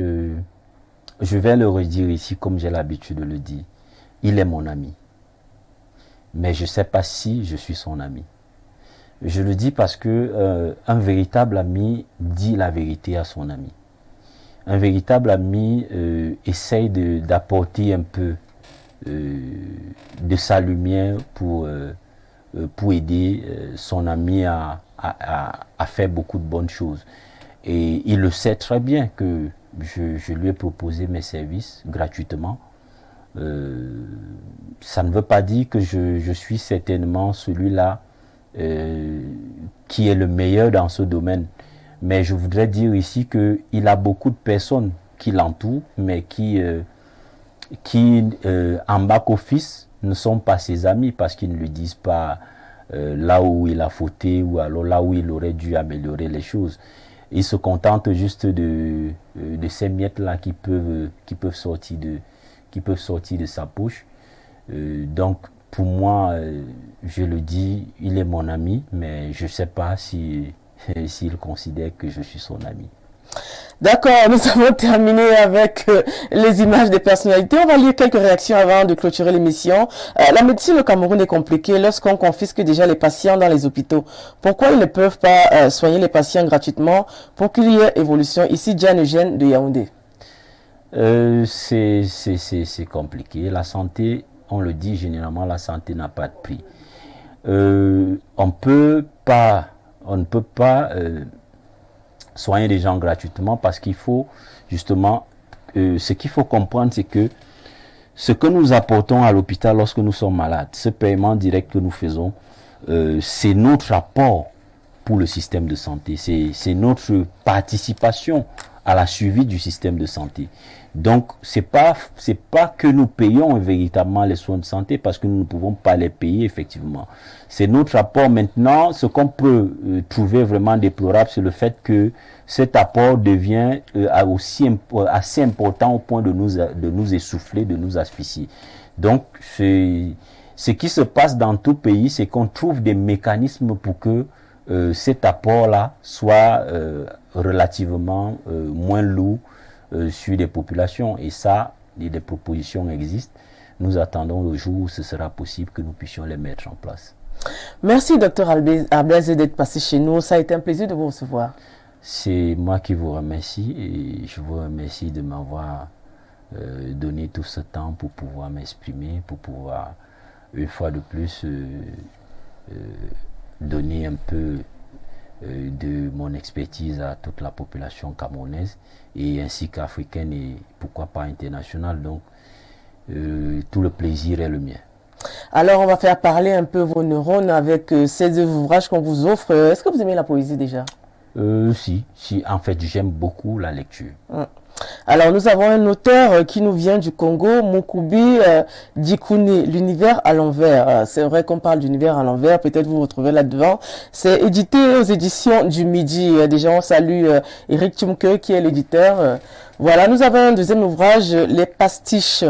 je vais le redire ici comme j'ai l'habitude de le dire. Il est mon ami. Mais je ne sais pas si je suis son ami. Je le dis parce que un véritable ami dit la vérité à son ami. Un véritable ami essaye d'apporter un peu de sa lumière pour aider son ami à faire beaucoup de bonnes choses. Et il le sait très bien que je lui ai proposé mes services gratuitement. Ça ne veut pas dire que je suis certainement celui-là qui est le meilleur dans ce domaine. Mais je voudrais dire ici qu'il a beaucoup de personnes qui l'entourent, mais qui en back-office ne sont pas ses amis, parce qu'ils ne lui disent pas là où il a fauté, ou alors là où il aurait dû améliorer les choses. Ils se contentent juste de ces miettes-là qui peuvent sortir de sa poche. Donc, pour moi, je le dis, il est mon ami, mais je ne sais pas s'il considère que je suis son ami. D'accord, nous avons terminé avec les images des personnalités. On va lire quelques réactions avant de clôturer l'émission. La médecine au Cameroun est compliquée lorsqu'on confisque déjà les patients dans les hôpitaux. Pourquoi ils ne peuvent pas soigner les patients gratuitement pour qu'il y ait évolution? Ici, Diane Eugène de Yaoundé. C'est compliqué. La santé, on le dit généralement, la santé n'a pas de prix. On ne peut pas soigner les gens gratuitement, parce qu'il faut justement, ce qu'il faut comprendre, c'est que ce que nous apportons à l'hôpital lorsque nous sommes malades, ce paiement direct que nous faisons, c'est notre apport pour le système de santé, c'est notre participation à la suivi du système de santé. Donc, c'est pas que nous payons véritablement les soins de santé, parce que nous ne pouvons pas les payer effectivement. C'est notre apport. Maintenant, ce qu'on peut trouver vraiment déplorable, c'est le fait que cet apport devient assez important au point de nous essouffler, de nous asphyxier. Donc, ce qui se passe dans tout pays, c'est qu'on trouve des mécanismes pour que cet apport-là soit relativement moins lourd sur des populations. Et ça, des propositions existent. Nous attendons le jour où ce sera possible que nous puissions les mettre en place. Merci, Dr Albez, d'être passé chez nous. Ça a été un plaisir de vous recevoir. C'est moi qui vous remercie, et je vous remercie de m'avoir donné tout ce temps pour pouvoir m'exprimer, pour pouvoir, une fois de plus, donner un peu de mon expertise à toute la population camerounaise, et ainsi qu'africaine, et pourquoi pas internationale. Donc, tout le plaisir est le mien. Alors, on va faire parler un peu vos neurones avec ces ouvrages qu'on vous offre. Est-ce que vous aimez la poésie déjà? Si. En fait, j'aime beaucoup la lecture. Alors, nous avons un auteur qui nous vient du Congo, Mukubi Dikuni, l'univers à l'envers. C'est vrai qu'on parle d'univers à l'envers, peut-être vous vous retrouvez là-devant. C'est édité aux éditions du Midi. Déjà, on salue Eric Tumke qui est l'éditeur. Voilà, nous avons un deuxième ouvrage, Les Pastiches,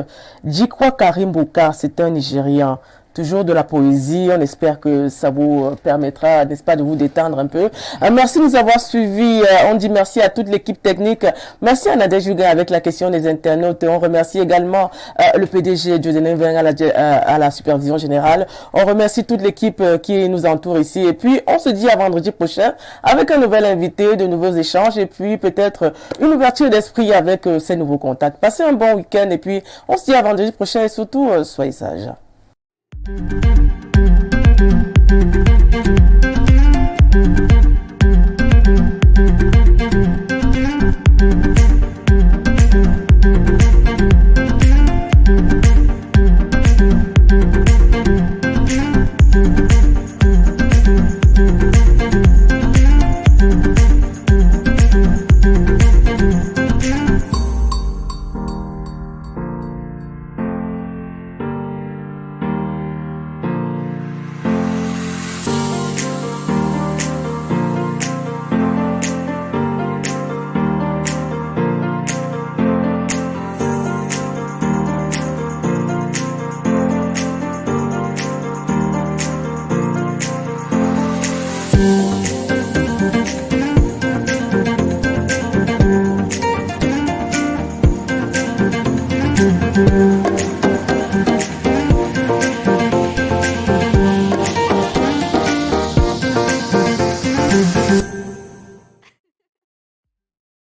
Djikwa Karimbuka, c'est un Nigérian. Toujours de la poésie, on espère que ça vous permettra, n'est-ce pas, de vous détendre un peu. Merci de nous avoir suivis. On dit merci à toute l'équipe technique. Merci à Nadège Juga avec la question des internautes. On remercie également le PDG Dieudonné Veng à la supervision générale. On remercie toute l'équipe qui nous entoure ici. Et puis, on se dit à vendredi prochain avec un nouvel invité, de nouveaux échanges et puis peut-être une ouverture d'esprit avec ces nouveaux contacts. Passez un bon week-end et puis on se dit à vendredi prochain et surtout, soyez sages. Thank you.